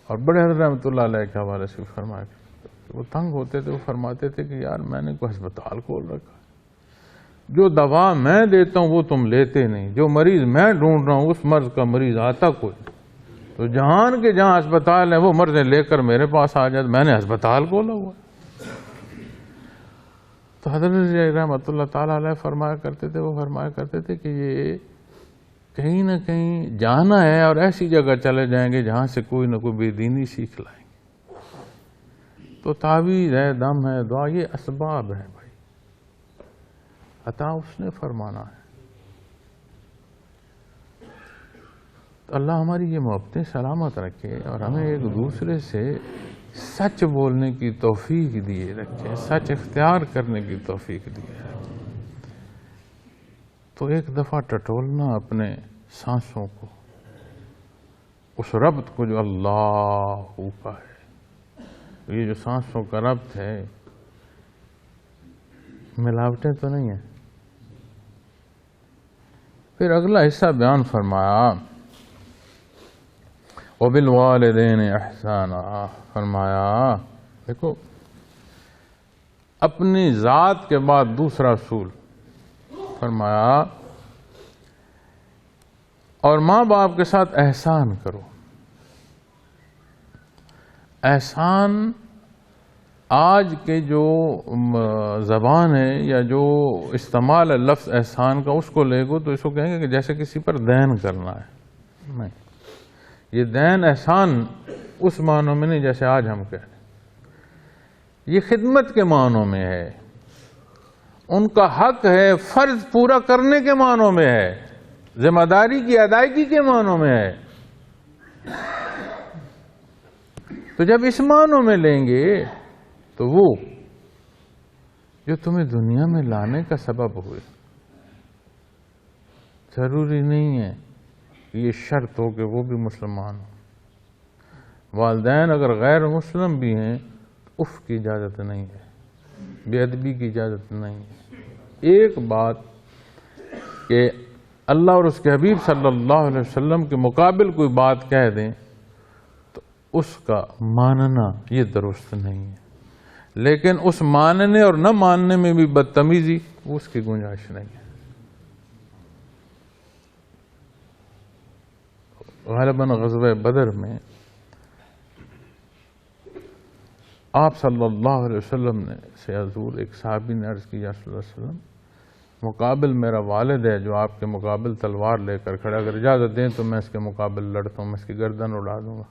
اور بڑے حضرت رحمۃ اللہ علیہ کے حوالے سے فرمایا کرتے تھے، وہ تنگ ہوتے تھے، وہ فرماتے تھے کہ یار میں نے کوئی ہسپتال کھول رکھا، جو دوا میں دیتا ہوں وہ تم لیتے نہیں، جو مریض میں ڈھونڈ رہا ہوں اس مرض کا مریض آتا کوئی، تو جہان کے جہاں ہسپتال ہیں وہ مرضیں لے کر میرے پاس آ جاتے، میں نے ہسپتال کھولا ہوا. تو حضرت رحمۃ اللہ تعالیٰ علیہ فرمایا کرتے تھے، وہ فرمایا کرتے تھے کہ یہ کہیں نہ کہیں جانا ہے اور ایسی جگہ چلے جائیں گے جہاں سے کوئی نہ کوئی بے دینی سیکھ لائیں گے. تو تعویذ ہے، دم ہے، دعا، یہ اسباب ہیں بھائی، عطا اس نے فرمانا ہے. تو اللہ ہماری یہ محبتیں سلامت رکھے اور ہمیں ایک دوسرے سے سچ بولنے کی توفیق دیے رکھے، سچ اختیار کرنے کی توفیق دیے رکھے. تو ایک دفعہ ٹٹولنا اپنے سانسوں کو، اس ربط کو جو اللہ اوپر ہے، یہ جو سانسوں کا ربط ہے، ملاوٹیں تو نہیں ہیں۔ پھر اگلا حصہ بیان فرمایا وَبِالْوَالِدَيْنِ احسانا، فرمایا دیکھو اپنی ذات کے بعد دوسرا اصول فرمایا اور ماں باپ کے ساتھ احسان کرو۔ احسان آج کے جو زبان ہے یا جو استعمال ہے لفظ احسان کا، اس کو لے گو تو اس کو کہیں گے کہ جیسے کسی پر دین کرنا ہے۔ نہیں، یہ دین احسان اس معنوں میں نہیں جیسے آج ہم کہہ رہے ہیں، یہ خدمت کے معنوں میں ہے، ان کا حق ہے فرض پورا کرنے کے معنوں میں ہے، ذمہ داری کی ادائیگی کے معنوں میں ہے۔ تو جب اس معنوں میں لیں گے تو وہ جو تمہیں دنیا میں لانے کا سبب ہوئے، ضروری نہیں ہے کہ یہ شرط ہو کہ وہ بھی مسلمان ہو۔ والدین اگر غیر مسلم بھی ہیں تو اف کی اجازت نہیں ہے، بے ادبی کی اجازت نہیں ہے۔ ایک بات کہ اللہ اور اس کے حبیب صلی اللہ علیہ وسلم کے مقابل کوئی بات کہہ دیں تو اس کا ماننا یہ درست نہیں ہے، لیکن اس ماننے اور نہ ماننے میں بھی بدتمیزی اس کی گنجائش نہیں ہے۔ غالباً غزوہ بدر میں آپ صلی اللہ علیہ وسلم نے سے حضور ایک صحابی نے عرض کی یا صلی اللہ علیہ وسلم، مقابل میرا والد ہے جو آپ کے مقابل تلوار لے کر کھڑا، اگر اجازت دیں تو میں اس کے مقابل لڑتا ہوں، میں اس کی گردن اڑا دوں گا۔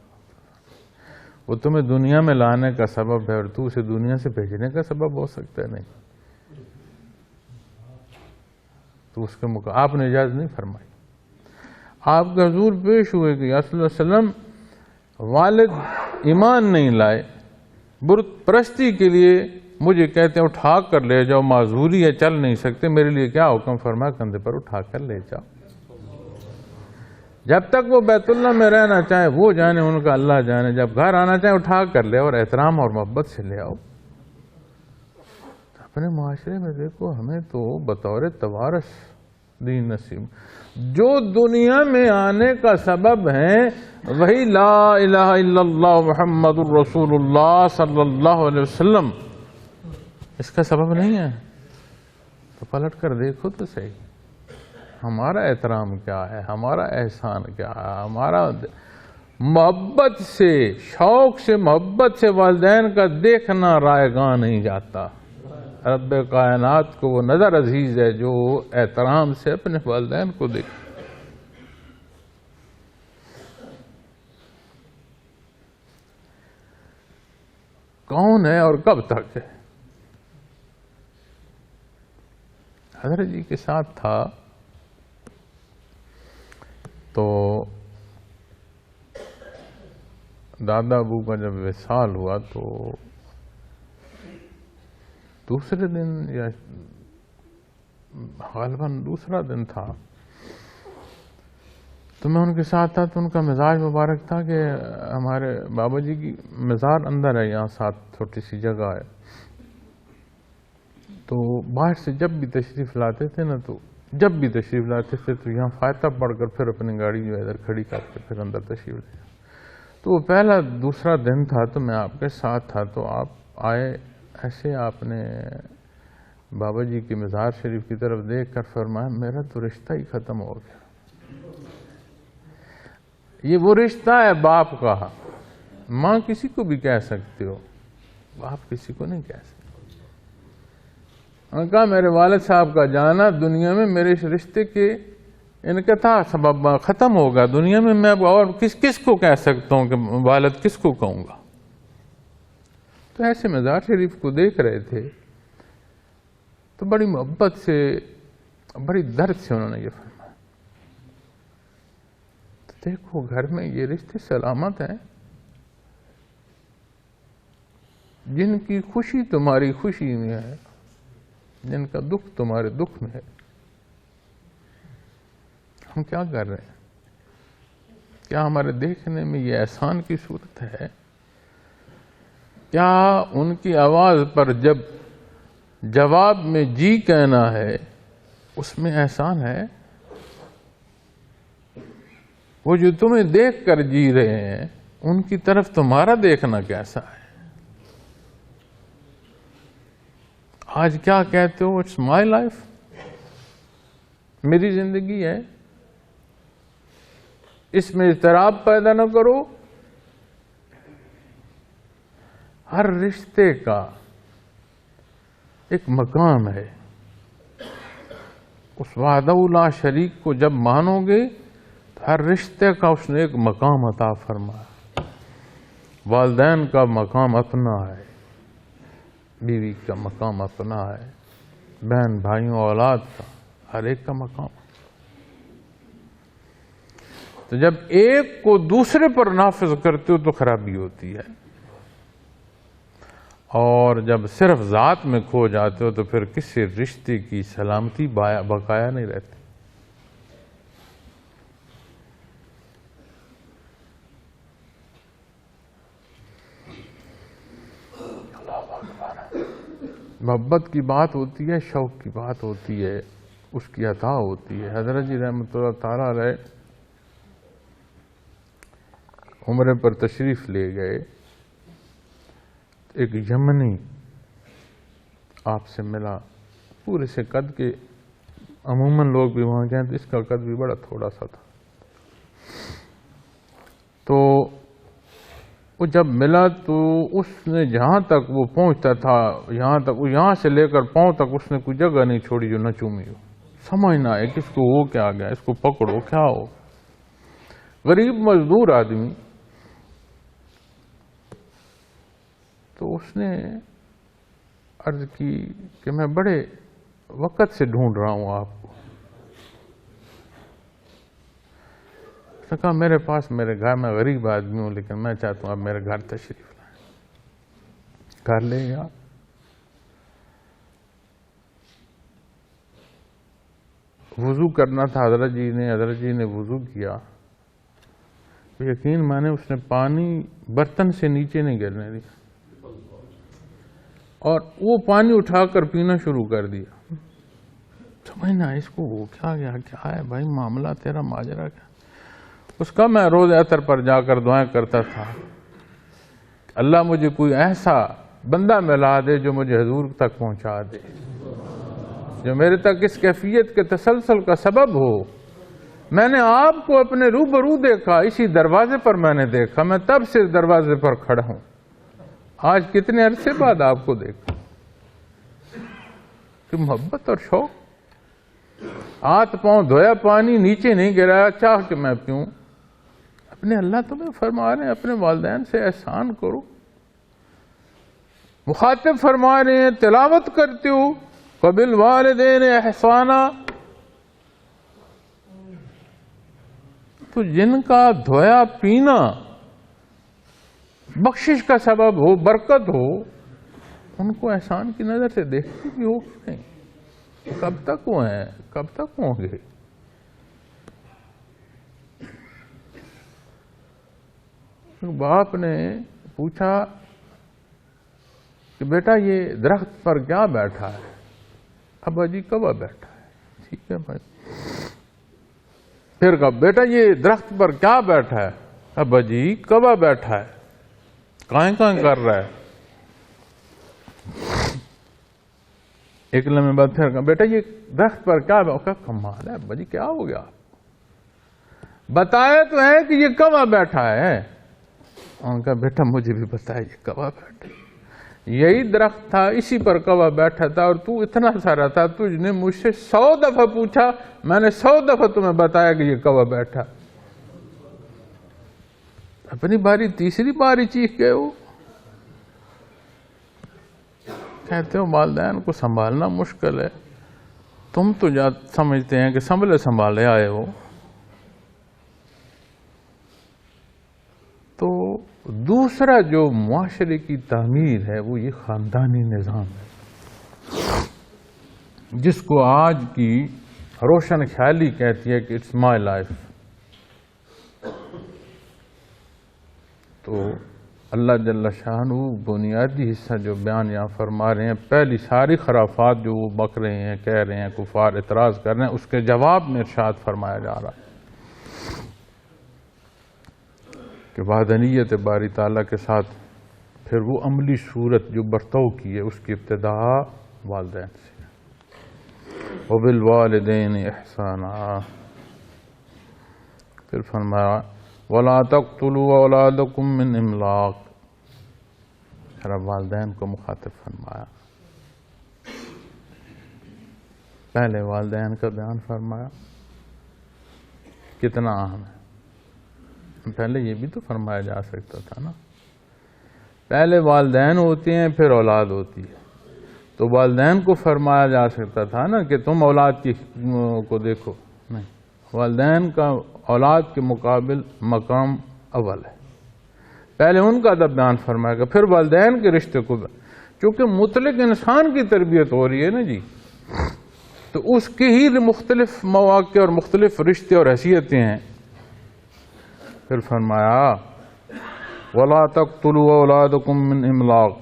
وہ تمہیں دنیا میں لانے کا سبب ہے اور تو اسے دنیا سے بھیجنے کا سبب ہو سکتا ہے؟ نہیں، تو اس کے آپ نے اجازت نہیں فرمائی۔ آپ کا حضور پیش ہوئے کہ یا صلی اللہ علیہ وسلم والد ایمان نہیں لائے، بت پرستی کے لیے مجھے کہتے ہیں اٹھا کر لے جاؤ، معذوری ہے چل نہیں سکتے، میرے لیے کیا حکم فرمایا؟ کندھے پر اٹھا کر لے جاؤ۔ جب تک وہ بیت اللہ میں رہنا چاہے وہ جانے، ان کا اللہ جانے، جب گھر آنا چاہے اٹھا کر لے اور احترام اور محبت سے لے آؤ۔ اپنے معاشرے میں دیکھو ہمیں تو بطور توارث دین نصیب، جو دنیا میں آنے کا سبب ہیں وہی لا الہ الا اللہ محمد الرسول اللہ صلی اللہ علیہ وسلم، اس کا سبب نہیں ہے۔ تو پلٹ کر دیکھو تو صحیح، ہمارا احترام کیا ہے، ہمارا احسان کیا ہے، ہمارا محبت سے، شوق سے، محبت سے والدین کا دیکھنا رائے گاہ نہیں جاتا۔ رب کائنات کو وہ نظر عزیز ہے جو احترام سے اپنے والدین کو دیکھے۔ کون ہے اور کب تک ہے؟ حضرت جی کے ساتھ تھا تو دادا ابو کا جب وصال ہوا تو دوسرے دن یا غالباً دوسرا دن تھا تو میں ان کے ساتھ تھا، تو ان کا مزاج مبارک تھا کہ ہمارے بابا جی کی مزار اندر ہے، یہاں ساتھ چھوٹی سی جگہ ہے، تو باہر سے جب بھی تشریف لاتے تھے نا، تو جب بھی تشریف لاتے تھے تو یہاں فاتحہ پڑھ کر پھر اپنی گاڑی جو ہے ادھر کھڑی کر کے پھر اندر تشریف لے۔ تو وہ پہلا دوسرا دن تھا تو میں آپ کے ساتھ تھا، تو آپ آئے، ایسے آپ نے بابا جی کی مزار شریف کی طرف دیکھ کر فرمایا میرا تو رشتہ ہی ختم ہو گیا۔ یہ وہ رشتہ ہے باپ کا، ماں کسی کو بھی کہہ سکتے ہو، باپ کسی کو نہیں کہہ سکتے۔ انہوں نے کہا میرے والد صاحب کا جانا دنیا میں میرے اس رشتے کے انقطاع سبب ختم ہوگا، دنیا میں میں اور کس کو کہہ سکتا ہوں کہ والد کس کو کہوں گا؟ تو ایسے مزار شریف کو دیکھ رہے تھے تو بڑی محبت سے، بڑی درد سے انہوں نے یہ فرمایا، تو دیکھو گھر میں یہ رشتے سلامت ہیں، جن کی خوشی تمہاری خوشی میں ہے، جن کا دکھ تمہارے دکھ میں ہے۔ ہم کیا کر رہے ہیں؟ کیا ہمارے دیکھنے میں یہ احسان کی صورت ہے؟ کیا ان کی آواز پر جب جواب میں جی کہنا ہے اس میں احسان ہے؟ وہ جو تمہیں دیکھ کر جی رہے ہیں ان کی طرف تمہارا دیکھنا کیسا ہے؟ آج کیا کہتے ہو؟ اٹس مائی لائف، میری زندگی ہے، اس میں اضطراب پیدا نہ کرو۔ ہر رشتے کا ایک مقام ہے، اس وحدہ لا شریک کو جب مانو گے تو ہر رشتے کا اس نے ایک مقام عطا فرمایا۔ والدین کا مقام اپنا ہے، بیوی کا مقام اپنا ہے، بہن بھائیوں اولاد کا ہر ایک کا مقام۔ تو جب ایک کو دوسرے پر نافذ کرتے ہو تو خرابی ہوتی ہے، اور جب صرف ذات میں کھو جاتے ہو تو پھر کسی رشتے کی سلامتی بقایا نہیں رہتی۔ محبت کی بات ہوتی ہے، شوق کی بات ہوتی ہے، اس کی عطا ہوتی ہے۔ حضرت جی رحمۃ اللہ تعالی علیہ عمرے پر تشریف لے گئے، ایک یمنی آپ سے ملا، پورے سے قد کے، عموماً لوگ بھی وہاں گئے تو اس کا قد بھی بڑا تھوڑا سا تھا۔ تو وہ جب ملا تو اس نے جہاں تک وہ پہنچتا تھا، یہاں سے لے کر پاؤں تک اس نے کوئی جگہ نہیں چھوڑی جو نہ چومی ہو۔ سمجھ نہ آئے کہ اس کو ہو کیا گیا، اس کو پکڑو کیا ہو۔ غریب مزدور آدمی، تو اس نے عرض کی کہ میں بڑے وقت سے ڈھونڈ رہا ہوں آپ کو۔ اس نے کہا میرے پاس میرے گھر میں غریب آدمی ہوں، لیکن میں چاہتا ہوں آپ میرے گھر تشریف لائیں۔ گھر لے گیا، وضو کرنا تھا حضرت جی نے وضو کیا۔ یقین مانے اس نے پانی برتن سے نیچے نہیں گرنے دیا، اور وہ پانی اٹھا کر پینا شروع کر دیا۔ سمجھنا اس کو وہ کیا گیا، کیا ہے بھائی معاملہ تیرا، ماجرا کیا؟ اس کا میں روز اثر پر جا کر دعائیں کرتا تھا، اللہ مجھے کوئی ایسا بندہ ملا دے جو مجھے حضور تک پہنچا دے، جو میرے تک اس کیفیت کے تسلسل کا سبب ہو۔ میں نے آپ کو اپنے روبرو دیکھا، اسی دروازے پر میں نے دیکھا، میں تب سے اس دروازے پر کھڑا ہوں، آج کتنے عرصے بعد آپ کو دیکھا۔ کہ محبت اور شوق، ہاتھ پاؤں دھویا، پانی نیچے نہیں گرایا چاہ کہ میں پیوں۔ اپنے اللہ تمہیں فرما رہے ہیں اپنے والدین سے احسان کرو۔ مخاطب فرما رہے ہیں تلاوت کرتے ہو وبالوالدین احسانا، تو جن کا دھویا پینا بخشش کا سبب ہو، برکت ہو، ان کو احسان کی نظر سے دیکھتے بھی ہو کہ نہیں؟ کب تک وہ ہیں، کب تک ہوں گے؟ باپ نے پوچھا کہ بیٹا یہ درخت پر کیا بیٹھا ہے؟ ابا جی کوا بیٹھا ہے۔ ٹھیک ہے بھائی۔ پھر کہا بیٹا یہ درخت پر کیا بیٹھا ہے؟ ابا جی کوا بیٹھا ہے، کائیں کائیں کر رہا ہے۔ ایک لمحے بعد پھر کہا بیٹا یہ درخت پر کیا بیٹھا؟ کمال ہے ابا جی، کیا ہو گیا؟ بتایا تو ہے کہ یہ کوا بیٹھا ہے۔ ان کا بیٹا مجھے بھی بتایا یہ کوا بیٹھا، یہی درخت تھا، اسی پر کوا بیٹھا تھا، اور تو اتنا سارا تھا، تجھ نے مجھ سے 100 دفعہ پوچھا، میں نے 100 دفعہ تمہیں بتایا کہ یہ کوا بیٹھا۔ اپنی باری تیسری باری چیخ گئے ہو۔ کہتے ہو والدین کو سنبھالنا مشکل ہے، تم تو سمجھتے ہیں کہ سنبھالے آئے ہو۔ تو دوسرا جو معاشرے کی تعمیر ہے وہ یہ خاندانی نظام ہے، جس کو آج کی روشن خیالی کہتی ہے کہ اٹس مائی لائف۔ تو اللہ جل شانہ بنیادی حصہ جو بیان یہاں فرما رہے ہیں، پہلی ساری خرافات جو وہ بک رہے ہیں، کہہ رہے ہیں، کفار اعتراض کر رہے ہیں، اس کے جواب میں ارشاد فرمایا جا رہا ہے کہ وحدانیت باری تعالیٰ کے ساتھ پھر وہ عملی صورت جو برتاؤ کی ہے اس کی ابتدا والدین سے، وبالوالدین احسانا، پھر فرمایا وَلَا تَقْتُلُوا أَوْلَادَكُم مِّنْ إِمْلَاقٍ، پھر والدین کو مخاطب فرمایا، پہلے والدین کا بیان فرمایا کتنا اہم ہے، پہلے یہ بھی تو فرمایا جا سکتا تھا نا، پہلے والدین ہوتے ہیں پھر اولاد ہوتی ہے، تو والدین کو فرمایا جا سکتا تھا نا کہ تم اولاد کی کو دیکھو، نہیں، والدین کا اولاد کے مقابل مقام اول ہے، پہلے ان کا ادب بیان فرمائے گا، پھر والدین کے رشتے کو، چونکہ مطلق انسان کی تربیت ہو رہی ہے نا جی، تو اس کے ہی مختلف مواقع اور مختلف رشتے اور حیثیتیں ہیں، پھر فرمایا وَلَا تَقْتُلُوا أَوْلَادَكُم مِّنْ إِمْلَاقٍ،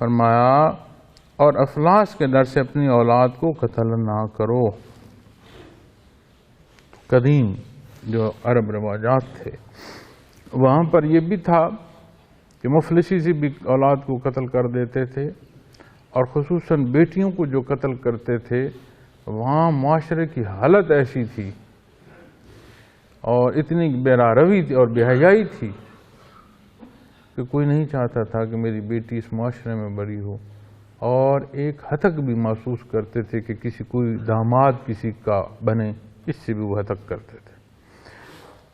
فرمایا اور افلاس کے ڈر سے اپنی اولاد کو قتل نہ کرو۔ قدیم جو عرب رواجات تھے وہاں پر یہ بھی تھا کہ مفلسی سے بھی اولاد کو قتل کر دیتے تھے، اور خصوصاً بیٹیوں کو جو قتل کرتے تھے وہاں معاشرے کی حالت ایسی تھی اور اتنی بے روی تھی اور بے حیائی تھی کہ کوئی نہیں چاہتا تھا کہ میری بیٹی اس معاشرے میں بڑی ہو، اور ایک ہتک بھی محسوس کرتے تھے کہ کوئی داماد کسی کا بنے، اس سے بھی وہ ہتک کرتے تھے۔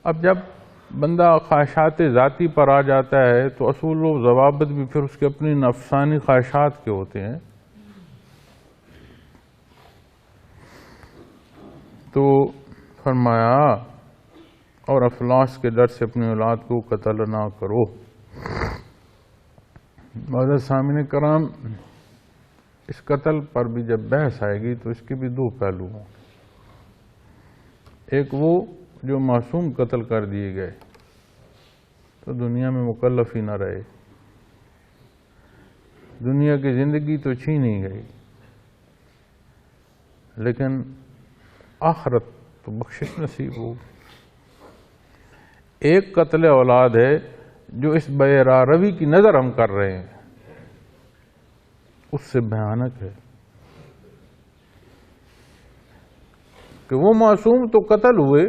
اب جب بندہ خواہشات ذاتی پر آ جاتا ہے تو اصول و ضوابط بھی پھر اس کے اپنی نفسانی خواہشات کے ہوتے ہیں، تو فرمایا اور افلاس کے ڈر سے اپنی اولاد کو قتل نہ کرو۔ معزز سامعین کرام، اس قتل پر بھی جب بحث آئے گی تو اس کے بھی دو پہلو ہوں، ایک وہ جو معصوم قتل کر دیے گئے تو دنیا میں مکلف ہی نہ رہے، دنیا کی زندگی تو چھینی گئی، لیکن آخرت تو بخشش نصیب ہو۔ ایک قتل اولاد ہے جو اس بے روی کی نظر ہم کر رہے ہیں، اس سے بھیانک ہے کہ وہ معصوم تو قتل ہوئے،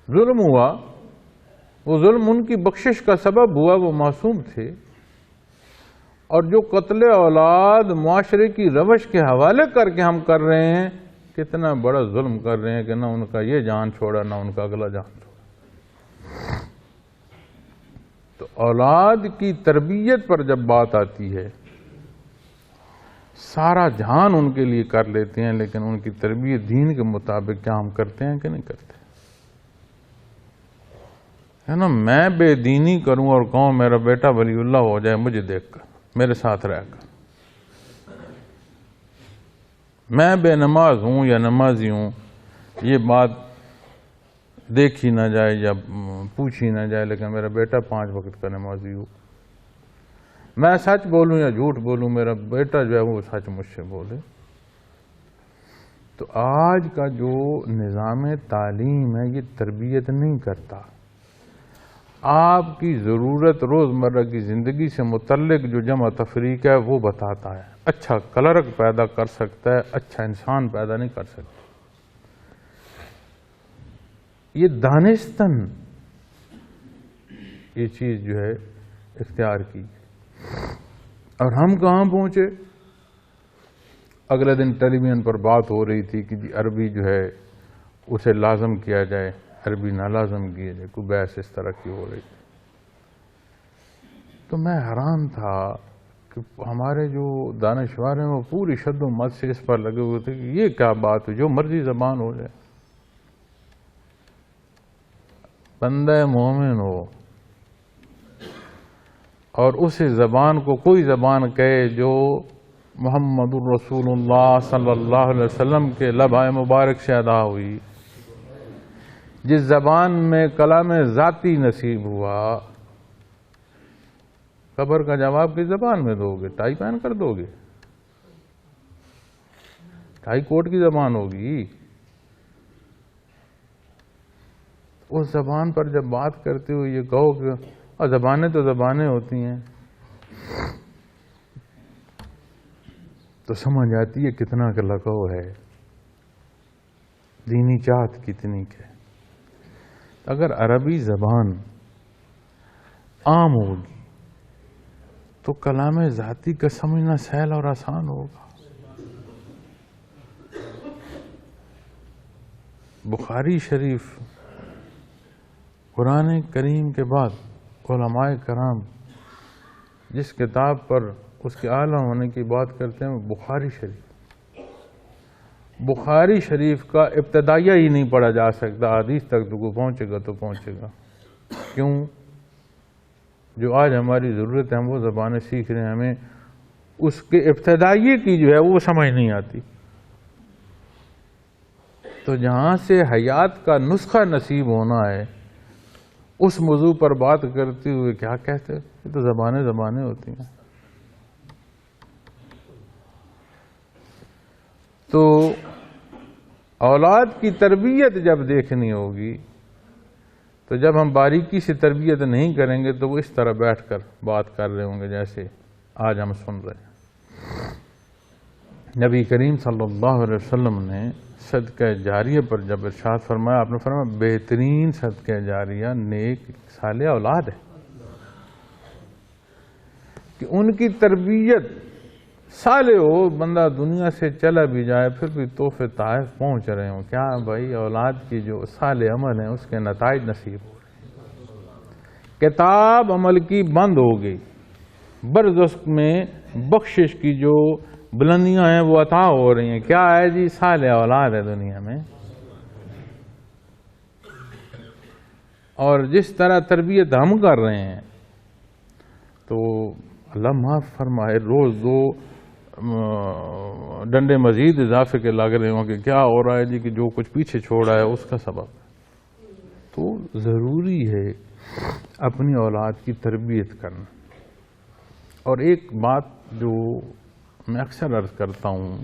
ظلم ہوا، وہ ظلم ان کی بخشش کا سبب ہوا، وہ معصوم تھے، اور جو قتل اولاد معاشرے کی روش کے حوالے کر کے ہم کر رہے ہیں، کتنا بڑا ظلم کر رہے ہیں کہ نہ ان کا یہ جان چھوڑا نہ ان کا اگلا جان چھوڑا۔ تو اولاد کی تربیت پر جب بات آتی ہے، سارا جہان ان کے لیے کر لیتے ہیں، لیکن ان کی تربیت دین کے مطابق کیا ہم کرتے ہیں کہ نہیں کرتے؟ ہے نا، میں بے دینی کروں اور کہوں میرا بیٹا ولی اللہ ہو جائے مجھے دیکھ کر، میرے ساتھ رہ کر، میں بے نماز ہوں یا نمازی ہوں، یہ بات دیکھی نہ جائے یا پوچھی نہ جائے، لیکن میرا بیٹا 5 وقت کا نمازی ہو، میں سچ بولوں یا جھوٹ بولوں، میرا بیٹا جو ہے وہ سچ مجھ سے بولے۔ تو آج کا جو نظام تعلیم ہے یہ تربیت نہیں کرتا، آپ کی ضرورت روزمرہ کی زندگی سے متعلق جو جمع تفریق ہے وہ بتاتا ہے، اچھا کلرک پیدا کر سکتا ہے، اچھا انسان پیدا نہیں کر سکتا۔ یہ دانستاً یہ چیز جو ہے اختیار کی، اور ہم کہاں پہنچے؟ اگلے دن ٹیلی ویژن پر بات ہو رہی تھی کہ عربی جو ہے اسے لازم کیا جائے، عربی نہ لازم کیا جائے، کوئی بحث اس طرح کی ہو رہی تھی، تو میں حیران تھا کہ ہمارے جو دانشور ہیں وہ پوری شد و مت سے اس پر لگے ہوئے تھے کہ یہ کیا بات ہے، جو مرضی زبان ہو جائے، بندہ مومن ہو اور اسی زبان کو کوئی زبان کہے جو محمد الرسول اللہ صلی اللہ علیہ وسلم کے لبائے مبارک سے ادا ہوئی، جس زبان میں کلام ذاتی نصیب ہوا، قبر کا جواب کس زبان میں دو گے؟ ٹائی پہن کر دو گے؟ ٹائی کوٹ کی زبان ہوگی؟ اس زبان پر جب بات کرتے ہو یہ کہو کہ اور زبانیں تو زبانیں ہوتی ہیں، تو سمجھ آتی ہے کتنا کا لگاؤ ہے، دینی چاہت کتنی ہے۔ اگر عربی زبان عام ہوگی تو کلام ذاتی کا سمجھنا سہل اور آسان ہوگا۔ بخاری شریف قرآن کریم کے بعد علماء کرام جس کتاب پر اس کے اعلیٰ ہونے کی بات کرتے ہیں وہ بخاری شریف۔ بخاری شریف کا ابتدائیہ ہی نہیں پڑھا جا سکتا، حدیث تک تو پہنچے گا تو پہنچے گا۔ کیوں؟ جو آج ہماری ضرورت ہے ہم وہ زبانیں سیکھ رہے ہیں، ہمیں اس کے ابتدائیے کی جو ہے وہ سمجھ نہیں آتی۔ تو جہاں سے حیات کا نسخہ نصیب ہونا ہے اس موضوع پر بات کرتے ہوئے کیا کہتے ہیں؟ یہ تو زبانیں زبانیں ہوتی ہیں۔ تو اولاد کی تربیت جب دیکھنی ہوگی تو جب ہم باریکی سے تربیت نہیں کریں گے تو وہ اس طرح بیٹھ کر بات کر رہے ہوں گے جیسے آج ہم سن رہے ہیں۔ نبی کریم صلی اللہ علیہ وسلم نے صدقہ جاریہ پر جب ارشاد فرمایا، آپ نے فرمایا بہترین صدقہ جاریہ نیک صالح اولاد ہے، کہ ان کی تربیت صالح ہو، بندہ دنیا سے چلا بھی جائے پھر بھی تحفے تحائف پہنچ رہے ہوں۔ کیا بھائی؟ اولاد کی جو صالح عمل ہیں اس کے نتائج نصیب ہو رہے ہیں۔ کتاب عمل کی بند ہو گئی، برزخ میں بخشش کی جو بلندیاں ہیں وہ عطا ہو رہی ہیں۔ کیا ہے جی؟ صالح اولاد ہے دنیا میں۔ اور جس طرح تربیت ہم کر رہے ہیں تو اللہ معاف فرمائے روز دو ڈنڈے مزید اضافے کے لگ رہے ہوں کہ کیا ہو رہا ہے جی کہ جو کچھ پیچھے چھوڑا ہے اس کا سبب۔ تو ضروری ہے اپنی اولاد کی تربیت کرنا۔ اور ایک بات جو میں اکثر عرض کرتا ہوں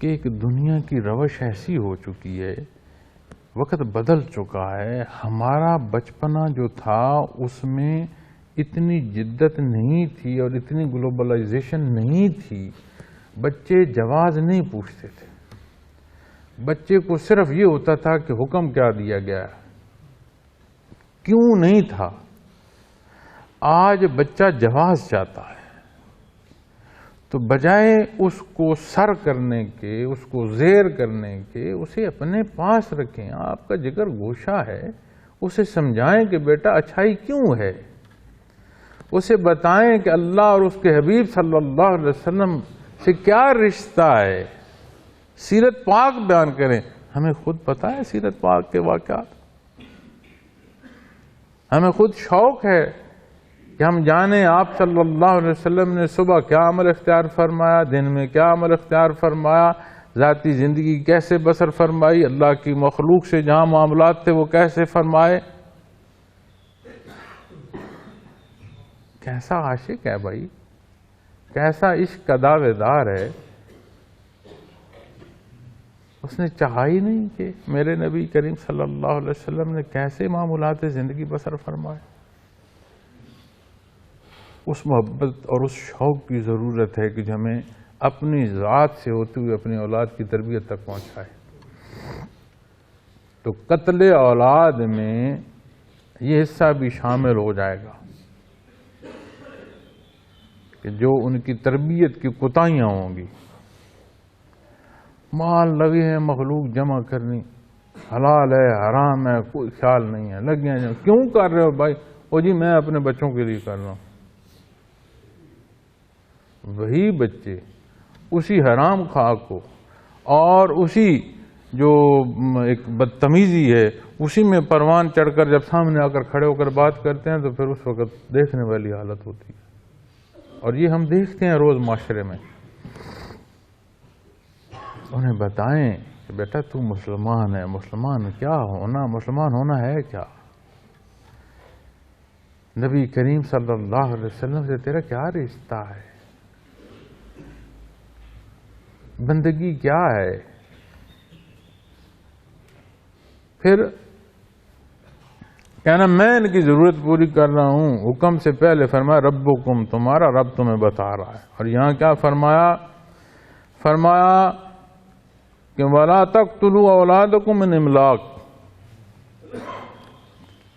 کہ ایک دنیا کی روش ایسی ہو چکی ہے، وقت بدل چکا ہے۔ ہمارا بچپنا جو تھا اس میں اتنی جدت نہیں تھی اور اتنی گلوبلائزیشن نہیں تھی۔ بچے جواز نہیں پوچھتے تھے، بچے کو صرف یہ ہوتا تھا کہ حکم کیا دیا گیا ہے، کیوں نہیں تھا۔ آج بچہ جواز چاہتا ہے، تو بجائے اس کو سر کرنے کے، اس کو زیر کرنے کے، اسے اپنے پاس رکھیں۔ آپ کا جگر گوشہ ہے، اسے سمجھائیں کہ بیٹا اچھائی کیوں ہے، اسے بتائیں کہ اللہ اور اس کے حبیب صلی اللہ علیہ وسلم سے کیا رشتہ ہے، سیرت پاک بیان کریں۔ ہمیں خود پتہ ہے سیرت پاک کے واقعات، ہمیں خود شوق ہے کہ ہم جانیں آپ صلی اللہ علیہ وسلم نے صبح کیا عمل اختیار فرمایا، دن میں کیا عمل اختیار فرمایا، ذاتی زندگی کیسے بسر فرمائی، اللہ کی مخلوق سے جہاں معاملات تھے وہ کیسے فرمائے۔ کیسا عاشق ہے بھائی، کیسا عشق کا دعوے دار ہے، اس نے چاہا ہی نہیں کہ میرے نبی کریم صلی اللہ علیہ وسلم نے کیسے معاملات زندگی بسر فرمائے۔ اس محبت اور اس شوق کی ضرورت ہے کہ ہمیں اپنی ذات سے ہوتے ہوئے اپنی اولاد کی تربیت تک پہنچائے۔ تو قتل اولاد میں یہ حصہ بھی شامل ہو جائے گا کہ جو ان کی تربیت کی کوتاہیاں ہوں گی۔ مال لگے ہیں مخلوق جمع کرنی، حلال ہے حرام ہے کوئی خیال نہیں ہے، لگے ہیں کیوں کر رہے ہو بھائی؟ او جی میں اپنے بچوں کے لیے کر رہا ہوں۔ وہی بچے اسی حرام خواہ کو اور اسی جو ایک بدتمیزی ہے اسی میں پروان چڑھ کر جب سامنے آ کر کھڑے ہو کر بات کرتے ہیں تو پھر اس وقت دیکھنے والی حالت ہوتی ہے، اور یہ ہم دیکھتے ہیں روز معاشرے میں۔ انہیں بتائیں کہ کہ بیٹا تو مسلمان ہے، مسلمان کیا ہونا، مسلمان ہونا ہے کیا؟ نبی کریم صلی اللہ علیہ وسلم سے تیرا کیا رشتہ ہے؟ بندگی کیا ہے؟ پھر کہنا میں ان کی ضرورت پوری کر رہا ہوں، حکم سے پہلے فرمایا ربکم، تمہارا رب تمہیں بتا رہا ہے. اور یہاں کیا فرمایا؟ فرمایا کہ وَلَا تَقْتُلُوا أَوْلَادَكُم مِّنْ إِمْلَاقٍ،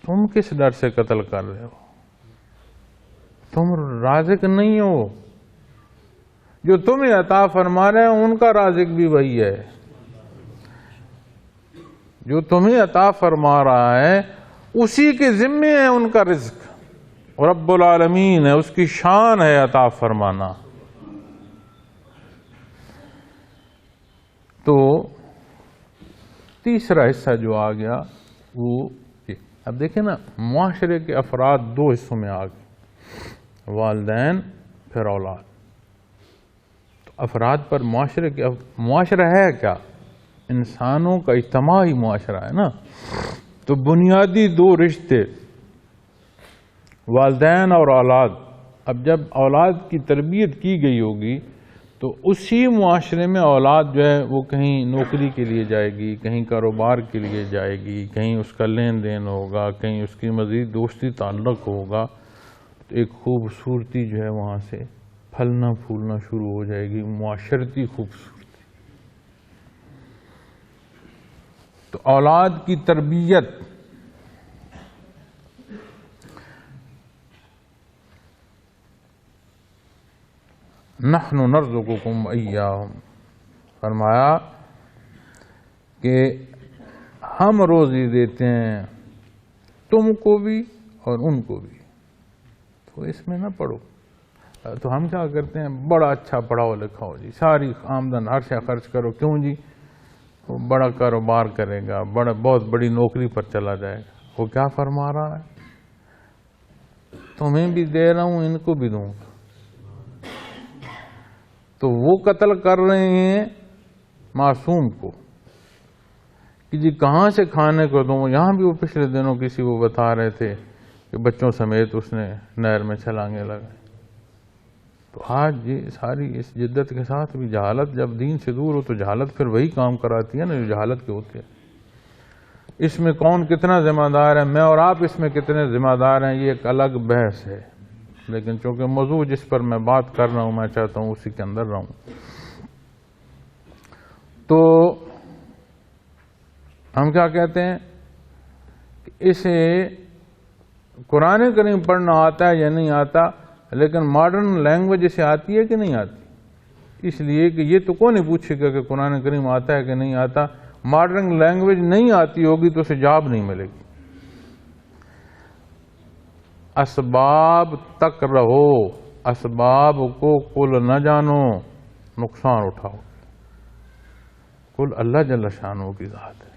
تم کس ڈر سے قتل کر رہے ہو؟ تم رازق نہیں ہو، جو تمہیں عطا فرما رہے ہیں ان کا رازق بھی وہی ہے. جو تمہیں عطا فرما رہا ہے اسی کے ذمے ہے ان کا رزق، رب العالمین ہے، اس کی شان ہے عطا فرمانا. تو تیسرا حصہ جو آ گیا وہ یہ. اب دیکھیں نا، معاشرے کے افراد دو حصوں میں آ گئے، والدین پھر اولاد. تو افراد پر معاشرہ ہے کیا؟ انسانوں کا اجتماعی معاشرہ ہے نا. تو بنیادی دو رشتے والدین اور اولاد. اب جب اولاد کی تربیت کی گئی ہوگی تو اسی معاشرے میں اولاد جو ہے وہ کہیں نوکری کے لیے جائے گی، کہیں کاروبار کے لیے جائے گی، کہیں اس کا لین دین ہوگا، کہیں اس کی مزید دوستی تعلق ہوگا. تو ایک خوبصورتی جو ہے وہاں سے پھلنا پھولنا شروع ہو جائے گی، معاشرتی خوبصورتی. تو اولاد کی تربیت نحن نرزقکم ایاہم، فرمایا کہ ہم روزی دیتے ہیں تم کو بھی اور ان کو بھی. تو اس میں نہ پڑھو. تو ہم کیا کرتے ہیں، بڑا اچھا پڑھاؤ لکھاؤ جی، ساری آمدن ہر شے خرچ کرو. کیوں جی؟ وہ بڑا کاروبار کرے گا، بہت بڑی نوکری پر چلا جائے گا. وہ کیا فرما رہا ہے؟ تمہیں بھی دے رہا ہوں، ان کو بھی دوں گا. تو وہ قتل کر رہے ہیں معصوم کو کہ جی کہاں سے کھانے کو دوں. یہاں بھی وہ پچھلے دنوں کسی وہ بتا رہے تھے کہ بچوں سمیت اس نے نہر میں چھلانگے لگائے. تو آج یہ ساری اس جدت کے ساتھ بھی جہالت جب دین سے دور ہو تو جہالت پھر وہی کام کراتی ہے نا جو جہالت کے ہوتے ہیں. اس میں کون کتنا ذمہ دار ہے، میں اور آپ اس میں کتنے ذمہ دار ہیں، یہ ایک الگ بحث ہے. لیکن چونکہ موضوع جس پر میں بات کر رہا ہوں میں چاہتا ہوں اسی کے اندر رہوں. تو ہم کیا کہتے ہیں کہ اسے قرآن کریم پڑھنا آتا ہے یا نہیں آتا، لیکن ماڈرن لینگویج اسے آتی ہے کہ نہیں آتی. اس لیے کہ یہ تو کون نہیں پوچھے گا کہ قرآن کریم آتا ہے کہ نہیں آتا. ماڈرن لینگویج نہیں آتی ہوگی تو اسے جاب نہیں ملے گی. اسباب تک رہو، اسباب کو کل نہ جانو، نقصان اٹھاؤ. کل اللہ جل شانہ کی ذات ہے،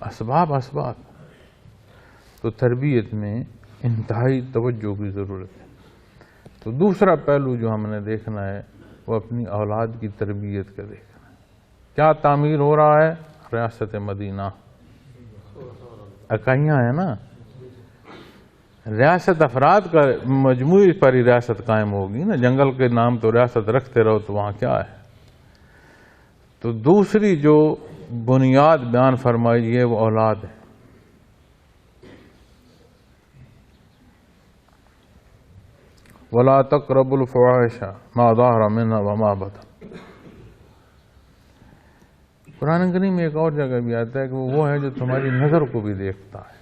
اسباب. تو تربیت میں انتہائی توجہ کی ضرورت ہے. تو دوسرا پہلو جو ہم نے دیکھنا ہے وہ اپنی اولاد کی تربیت کا دیکھنا ہے. کیا تعمیر ہو رہا ہے؟ ریاست مدینہ اکائیاں ہیں نا. ریاست افراد کا مجموعی پر ہی ریاست قائم ہوگی نا. جنگل کے نام تو ریاست رکھتے رہو تو وہاں کیا ہے. تو دوسری جو بنیاد بیان فرمائی ہے وہ اولاد ہے. وَلَا تَقْرَبُوا الْفَوَاحِشَ مَا ظَهَرَ مِنْهَا وَمَا بَطَنَ. قرآن کریم میں ایک اور جگہ بھی آتا ہے کہ وہ ہے جو تمہاری نظر کو بھی دیکھتا ہے.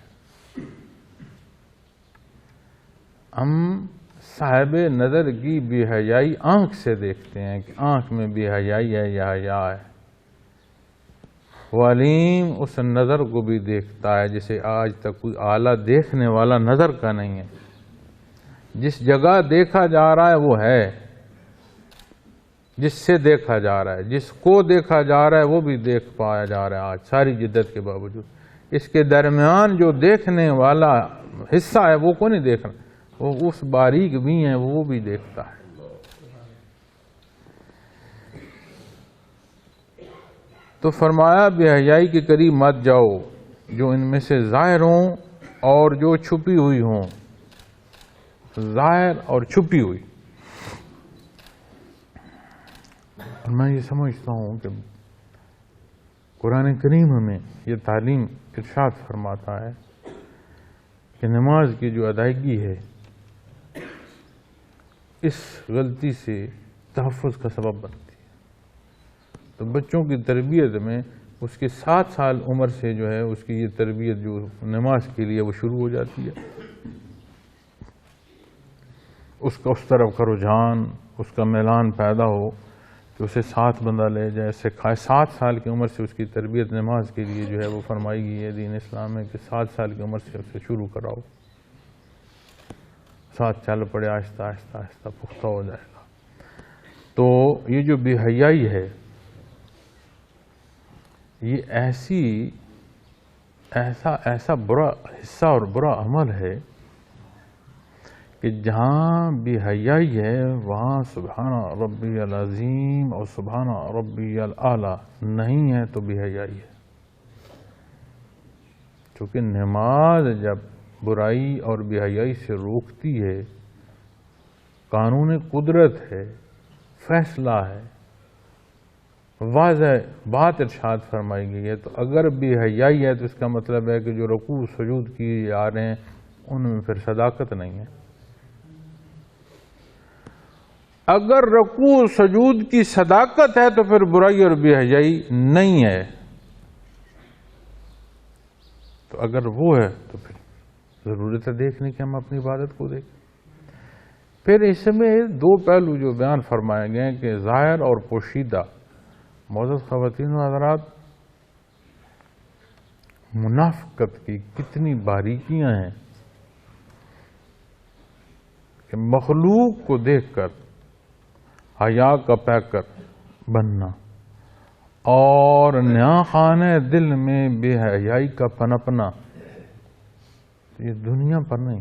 ہم صاحب نظر کی بے حیائی آنکھ سے دیکھتے ہیں کہ آنکھ میں بے حیائی ہے یا حیا ہے. وہ علیم اس نظر کو بھی دیکھتا ہے جسے آج تک کوئی آلہ دیکھنے والا نظر کا نہیں ہے. جس جگہ دیکھا جا رہا ہے وہ ہے، جس سے دیکھا جا رہا ہے، جس کو دیکھا جا رہا ہے وہ بھی دیکھ پایا جا رہا ہے آج ساری جدت کے باوجود. اس کے درمیان جو دیکھنے والا حصہ ہے وہ کو نہیں دیکھ رہا، وہ اس باریک بھی ہیں وہ بھی دیکھتا ہے. تو فرمایا بے حیائی کے قریب مت جاؤ جو ان میں سے ظاہر ہوں اور جو چھپی ہوئی ہوں. ظاہر اور چھپی ہوئی. اور میں یہ سمجھتا ہوں کہ قرآن کریم ہمیں یہ تعلیم ارشاد فرماتا ہے کہ نماز کی جو ادائیگی ہے اس غلطی سے تحفظ کا سبب بنتی ہے. تو بچوں کی تربیت میں اس کے 7 سال عمر سے جو ہے اس کی یہ تربیت جو نماز کے لیے وہ شروع ہو جاتی ہے. اس کا اس طرف کا رجحان، اس کا میلان پیدا ہو کہ اسے ساتھ بندہ لے جائے، سکھائے. 7 سال کی عمر سے اس کی تربیت نماز کے لیے جو ہے وہ فرمائی گئی ہے دین اسلام میں کہ 7 سال کی عمر سے اسے شروع کراؤ. ساتھ چل پڑے، آہستہ آہستہ آہستہ پختہ ہو جائے گا. تو یہ جو بے حیائی ہے یہ ایسا برا حصہ اور برا عمل ہے کہ جہاں بے حیائی ہے وہاں سبحان ربی العظیم اور سبحان ربی الاعلی نہیں ہے تو بے حیائی ہے. چونکہ نماز جب برائی اور بے حیائی سے روکتی ہے، قانون قدرت ہے، فیصلہ ہے، واضح بات ارشاد فرمائی گئی ہے. تو اگر بے حیائی ہے تو اس کا مطلب ہے کہ جو رکوع سجود کیے جا رہے ہیں ان میں پھر صداقت نہیں ہے. اگر رکوع سجود کی صداقت ہے تو پھر برائی اور بے حیائی نہیں ہے. تو اگر وہ ہے تو پھر ضرورت ہے دیکھنے کی ہم اپنی عبادت کو دیکھیں. پھر اس میں 2 پہلو جو بیان فرمائے گئے ہیں کہ ظاہر اور پوشیدہ. معزز خواتین و حضرات، منافقت کی کتنی باریکیاں ہیں کہ مخلوق کو دیکھ کر حیا کا پیکر بننا اور نیا خانے دل میں بے حیائی کا پنپنا، یہ دنیا پر نہیں،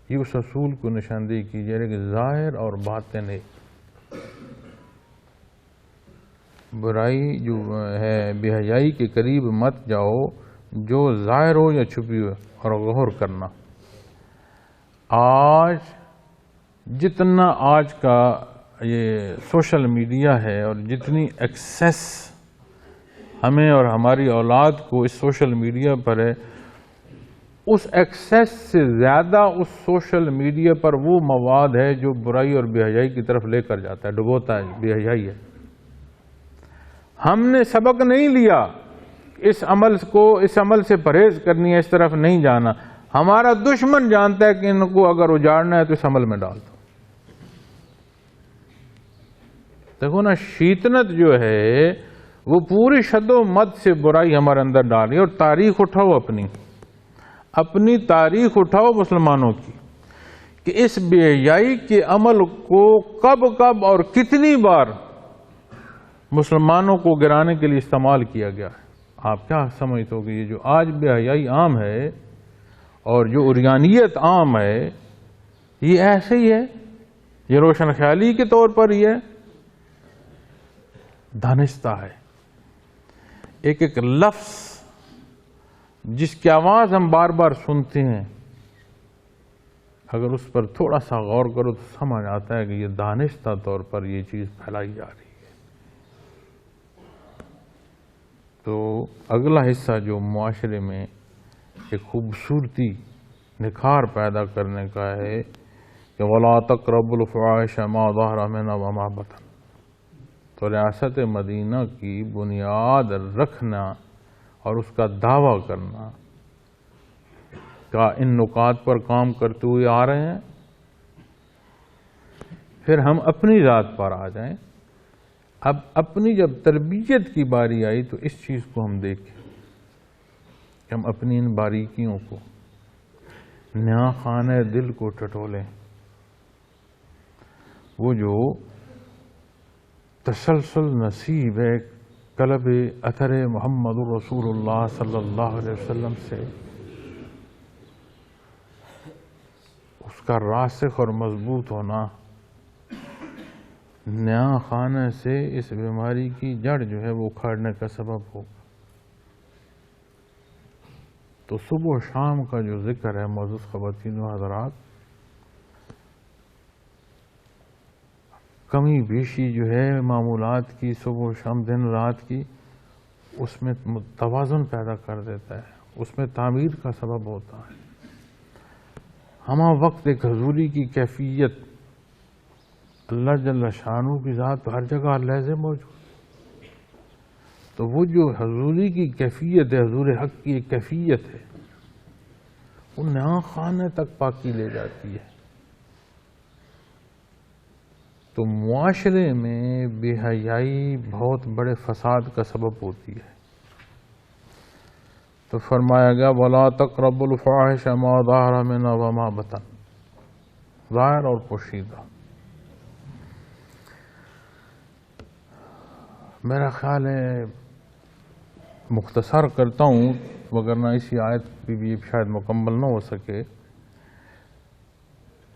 یہ اس اصول کو نشاندہی کی جائے کہ ظاہر اور باطن ہے. برائی جو ہے بے حیائی کے قریب مت جاؤ جو ظاہر ہو یا چھپی ہو. اور غور کرنا، جتنا آج کا یہ سوشل میڈیا ہے اور جتنی ایکسیس ہمیں اور ہماری اولاد کو اس سوشل میڈیا پر ہے، اس ایکسیس سے زیادہ اس سوشل میڈیا پر وہ مواد ہے جو برائی اور بے حیائی کی طرف لے کر جاتا ہے، ڈبوتا ہے، بے حیائی ہے. ہم نے سبق نہیں لیا اس عمل سے پرہیز کرنی ہے، اس طرف نہیں جانا. ہمارا دشمن جانتا ہے کہ ان کو اگر اجاڑنا ہے تو اس عمل میں ڈال دو. دیکھو نا، شیطنت جو ہے وہ پوری شد و مد سے برائی ہمارے اندر ڈالی. اور تاریخ اٹھاؤ، اپنی تاریخ اٹھاؤ مسلمانوں کی کہ اس بے حیائی کے عمل کو کب اور کتنی بار مسلمانوں کو گرانے کے لیے استعمال کیا گیا ہے. آپ کیا سمجھتے ہو کہ یہ جو آج بے حیائی عام ہے اور جو عریانیت عام ہے یہ ایسے ہی ہے؟ یہ روشن خیالی کے طور پر ہی ہے؟ دانستہ ہے. ایک لفظ جس کی آواز ہم بار بار سنتے ہیں، اگر اس پر تھوڑا سا غور کرو تو سمجھ آتا ہے کہ یہ دانستہ طور پر یہ چیز پھیلائی جا رہی ہے. تو اگلا حصہ جو معاشرے میں ایک خوبصورتی نکھار پیدا کرنے کا ہے کہ وَلَا تَقْرَبُوا الْفَوَاحِشَ مَا ظَهَرَ مِنْهَا وَمَا بَطَنَ. تو ریاست مدینہ کی بنیاد رکھنا اور اس کا دعویٰ کرنا کا ان نکات پر کام کرتے ہوئے آ رہے ہیں. پھر ہم اپنی ذات پر آ جائیں. اب اپنی جب تربیت کی باری آئی تو اس چیز کو ہم دیکھیں کہ ہم اپنی ان باریکیوں کو، نیا خانہ دل کو ٹٹولیں. وہ جو تسلسل نصیب ہے قلب اثر محمد الرسول اللہ صلی اللہ علیہ وسلم سے، اس کا راسخ اور مضبوط ہونا نیا خانے سے اس بیماری کی جڑ جو ہے وہ اکھاڑنے کا سبب ہوگا۔ تو صبح و شام کا جو ذکر ہے معزز خواتین و حضرات، کمی بیشی جو ہے معمولات کی صبح و شام دن رات کی، اس میں توازن پیدا کر دیتا ہے، اس میں تعمیر کا سبب ہوتا ہے۔ ہمہ وقت ایک حضوری کی کیفیت، اللہ جل شانہ کی ذات تو ہر جگہ لازم موجود، تو وہ جو حضوری کی کیفیت ہے، حضور حق کی ایک کیفیت ہے، وہ نیا خانے تک پاکی لے جاتی ہے۔ تو معاشرے میں بے حیائی بہت بڑے فساد کا سبب ہوتی ہے۔ تو فرمایا گیا وَلَا تَقْرَبُوا الْفَاحِشَ مَا ظَهَرَ مِنْهَا وَمَا بَطَنَ، ظاہر اور پوشیدہ۔ میرا خیال ہے مختصر کرتا ہوں، وگرنہ اسی آیت پہ بھی شاید مکمل نہ ہو سکے۔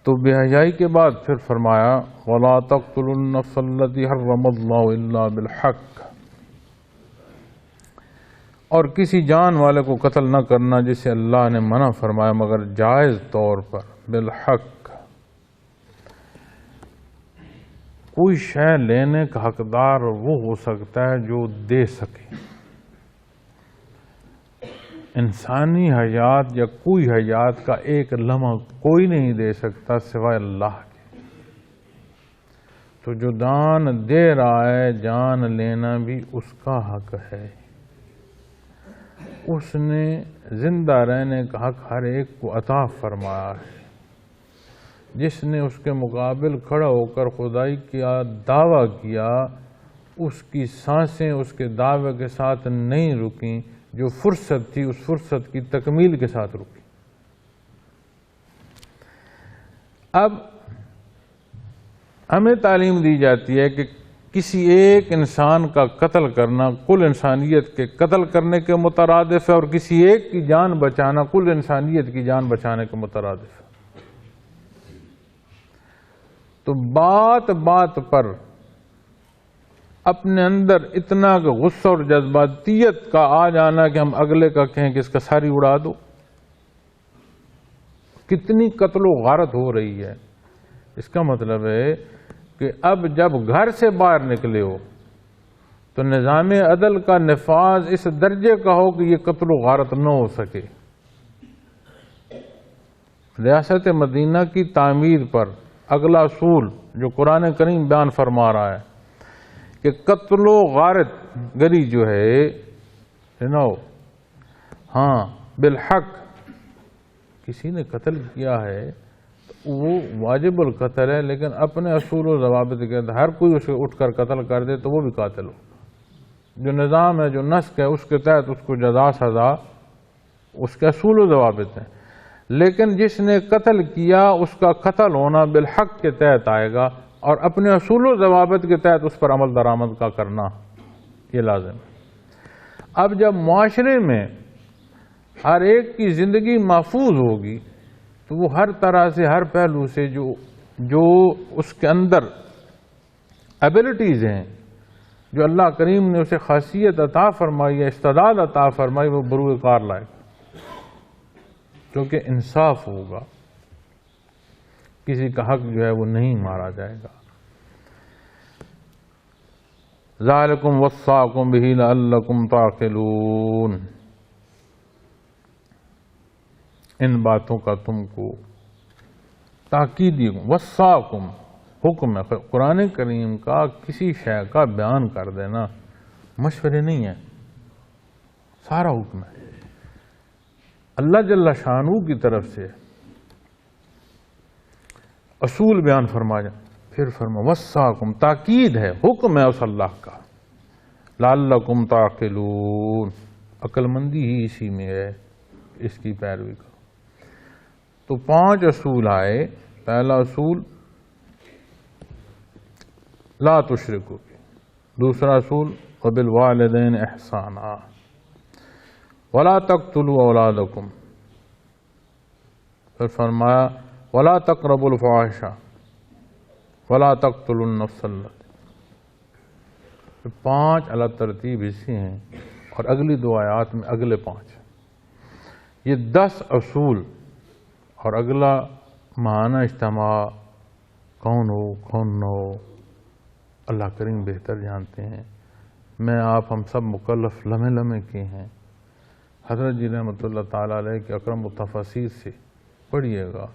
تو بے حیائی کے بعد پھر فرمایا وَلَا تَقْتُلُوا النَّفْسَ الَّتِي حَرَّمَ اللَّهُ إِلَّا بِالْحَقِّ، اور کسی جان والے کو قتل نہ کرنا جسے اللہ نے منع فرمایا مگر جائز طور پر، بالحق۔ کوئی شے لینے کا حقدار وہ ہو سکتا ہے جو دے سکے۔ انسانی حیات یا کوئی حیات کا ایک لمحہ کوئی نہیں دے سکتا سوائے اللہ کے۔ تو جو جان دے رہا ہے، جان لینا بھی اس کا حق ہے۔ اس نے زندہ رہنے کا حق ہر ایک کو عطا فرمایا ہے۔ جس نے اس کے مقابل کھڑا ہو کر خدائی کا دعویٰ کیا، اس کی سانسیں اس کے دعوے کے ساتھ نہیں رکیں، جو فرصت تھی اس فرصت کی تکمیل کے ساتھ رکی۔ اب ہمیں تعلیم دی جاتی ہے کہ کسی ایک انسان کا قتل کرنا کل انسانیت کے قتل کرنے کے مترادف ہے، اور کسی ایک کی جان بچانا کل انسانیت کی جان بچانے کے مترادف ہے۔ تو بات بات پر اپنے اندر اتنا غصہ اور جذباتیت کا آ جانا کہ ہم اگلے کا کہیں کہ اس کا ساری اڑا دو۔ کتنی قتل و غارت ہو رہی ہے، اس کا مطلب ہے کہ اب جب گھر سے باہر نکلے ہو تو نظام عدل کا نفاذ اس درجے کا ہو کہ یہ قتل و غارت نہ ہو سکے۔ ریاست مدینہ کی تعمیر پر اگلا اصول جو قرآن کریم بیان فرما رہا ہے کہ قتل و غارت گری جو ہے ہاں بالحق، کسی نے قتل کیا ہے وہ واجب القتل ہے، لیکن اپنے اصول و ضوابط کے تحت ہر کوئی اسے اٹھ کر قتل کر دے تو وہ بھی قاتل ہو۔ جو نظام ہے، جو نسق ہے، اس کے تحت اس کو جزا سزا اس کے اصول و ضوابط ہیں، لیکن جس نے قتل کیا اس کا قتل ہونا بالحق کے تحت آئے گا، اور اپنے اصول و ضوابط کے تحت اس پر عمل درآمد کا کرنا یہ لازم ہے۔ اب جب معاشرے میں ہر ایک کی زندگی محفوظ ہوگی تو وہ ہر طرح سے، ہر پہلو سے جو اس کے اندر ایبلٹیز ہیں، جو اللہ کریم نے اسے خاصیت عطا فرمائی ہے، استعداد عطا فرمائی، وہ بروئے کار لائے گا، کیونکہ انصاف ہوگا، کسی کا حق جو ہے وہ نہیں مارا جائے گا۔ ذالکم وصاکم بہ لعلکم تعقلون، ان باتوں کا تم کو تاکیدی وصاکم حکم ہے۔ قرآن کریم کا کسی شے کا بیان کر دینا مشورے نہیں ہے، سارا حکم ہے اللہ جل شانہ کی طرف سے، اصول بیان فرما جائے، پھر فرما وصاکم، تاکید ہے، حکم ہے اس اللہ کا، لعلکم تعقلون، عقل مندی ہی اسی میں ہے، اس کی پیروی کرو۔ تو 5 اصول آئے۔ پہلا اصول لا تشرکوا، دوسرا اصول وبالوالدین احسانا، ولا تقتلوا اولادکم، پھر فرمایا ولا تقربوا الفواحش ولا تقتلوا النفس التي، 5 الگ ترتیب حصے ہیں اور اگلی 2 آیات میں اگلے 5. یہ 10 اصول اور اگلا معنی اجتماع کون ہو کون نہ ہو اللہ کریم بہتر جانتے ہیں. میں آپ ہم سب مکلف لمحے لمحے کے ہیں. حضرت جی رحمۃ اللہ تعالیٰ علیہ کے اکرم التفاسیر سے پڑھیے گا.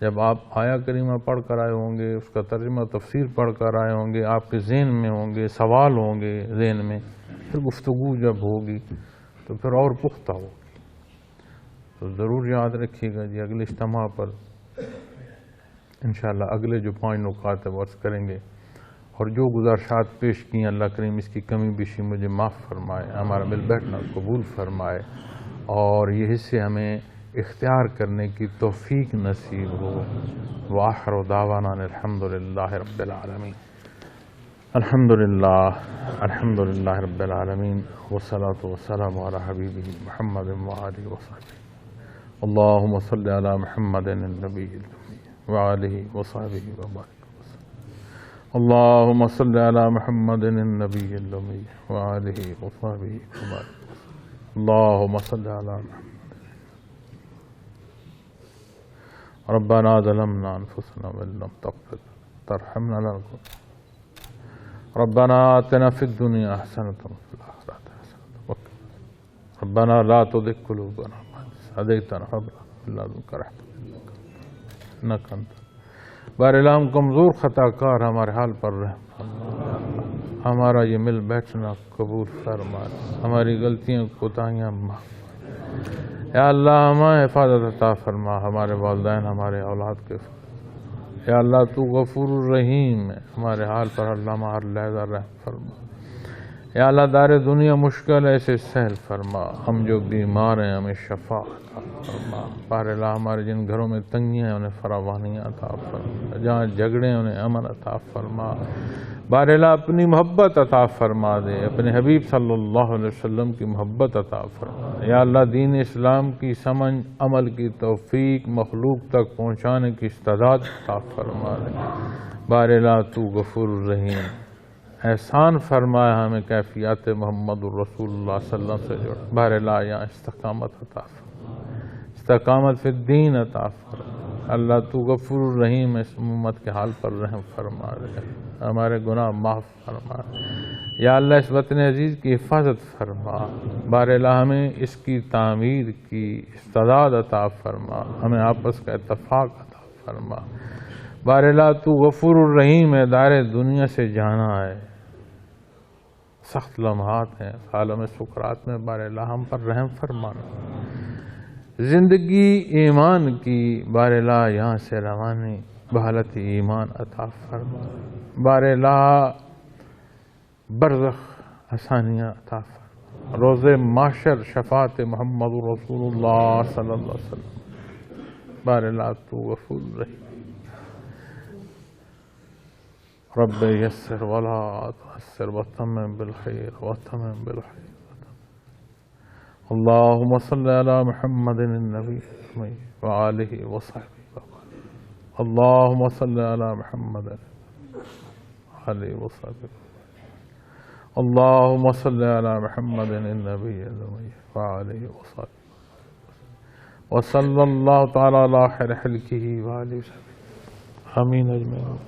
جب آپ آیا کریمہ پڑھ کر آئے ہوں گے، اس کا ترجمہ تفسیر پڑھ کر آئے ہوں گے، آپ کے ذہن میں ہوں گے، سوال ہوں گے ذہن میں، پھر گفتگو جب ہوگی تو پھر اور پختہ ہوگی. تو ضرور یاد رکھیے گا جی اگلے اجتماع پر انشاءاللہ اگلے جو 5 نکات ہے وہ عرض کریں گے. اور جو گزارشات پیش کی ہیں اللہ کریم اس کی کمی بیشی مجھے معاف فرمائے، ہمارا مل بیٹھنا قبول فرمائے، اور یہ حصے ہمیں اختیار کرنے کی توفیق نصیب ہو. وآخر دعوانا الحمدللہ رب العالمین. الحمدللہ رب العالمین والصلاة والسلام علی حبیبہ محمد وآلہ وصحبہ. اللہم صلی علی محمد النبی وآلہ وصحبہ وبارک. اللهم صل على محمد النبي الأمي وآله وصحبه وبارك. اللهم صل على محمد. ربنا ظلمنا أنفسنا وإن لم تغفر ترحمنا لنكن. ربنا آتنا في الدنيا حسنة وفي الآخرة حسنة وقنا. ربنا لا تزغ قلوبنا بعد إذ هديتنا وهب لنا من لدنك رحمة إنك أنت. بہرحال ہم کمزور خطا کار، ہمارے حال پر رحم فرما. ہمارا یہ مل بیٹھنا قبول فرما. ہماری غلطیاں کوتاہیاں معاف فرما. یا اللہ ہمیں حفاظت عطا فرما، ہمارے والدین ہمارے اولاد کے. یا اللہ تو غفور الرحیم ہے، ہمارے حال پر اللہ ہر لحظہ رحم فرما. یا اللہ دار دنیا مشکل ایسے سہل فرما. ہم جو بیمار ہیں ہمیں شفا عطا فرما. بہرحال ہمارے جن گھروں میں تنگیاں ہیں انہیں فراوانیاں عطا فرما. جہاں جھگڑے ہیں انہیں امن عطا فرما. بہرحال اپنی محبت عطا فرما دے، اپنے حبیب صلی اللہ علیہ وسلم کی محبت عطا فرما. یا اللہ دین اسلام کی سمجھ عمل کی توفیق مخلوق تک پہنچانے کی استعداد عطا فرما دے. بہرحال تو غفور الرحیم، احسان فرمایا ہمیں کیفیات محمد الرسول اللہ صلی اللہ علیہ وسلم سے جوڑ. بہرحال یہاں استقامت عطا فرما، استقامت فی الدین عطا فرما. اللہ تو غفور الرحیم، اس امت کے حال پر رحم فرما دے، ہمارے گناہ معاف فرما. یا اللہ اس وطن عزیز کی حفاظت فرما. بہرحال ہمیں اس کی تعمیر کی استعداد عطا فرما، ہمیں آپس کا اتفاق عطا فرما. بہرحال تو غفور الرحیم ہے، دار دنیا سے جانا ہے، سخت لمحات ہیں عالم سکرات میں. بہرحال ہم پر رحم فرمانا. زندگی ایمان کی بہرحال یہاں سے روانی بحالت ایمان عطا فرما. بہرحال برزخ آسانیاں عطا فرما. روز محشر شفاعت محمد رسول اللہ صلی اللہ علیہ وسلم. بہرحال تو غفور رحیم. رب یسر ولا تعسر وتمم بالخیر وتمم بالخیر. اللهم صل على محمد النبي وآله وصحبه وبارك. اللهم صل على محمد وآله وصحبه. اللهم صل على محمد النبي وآله وصحبه. وصلى الله تعالى على خير خلقه وآله وصحبه. آمين أجمعين.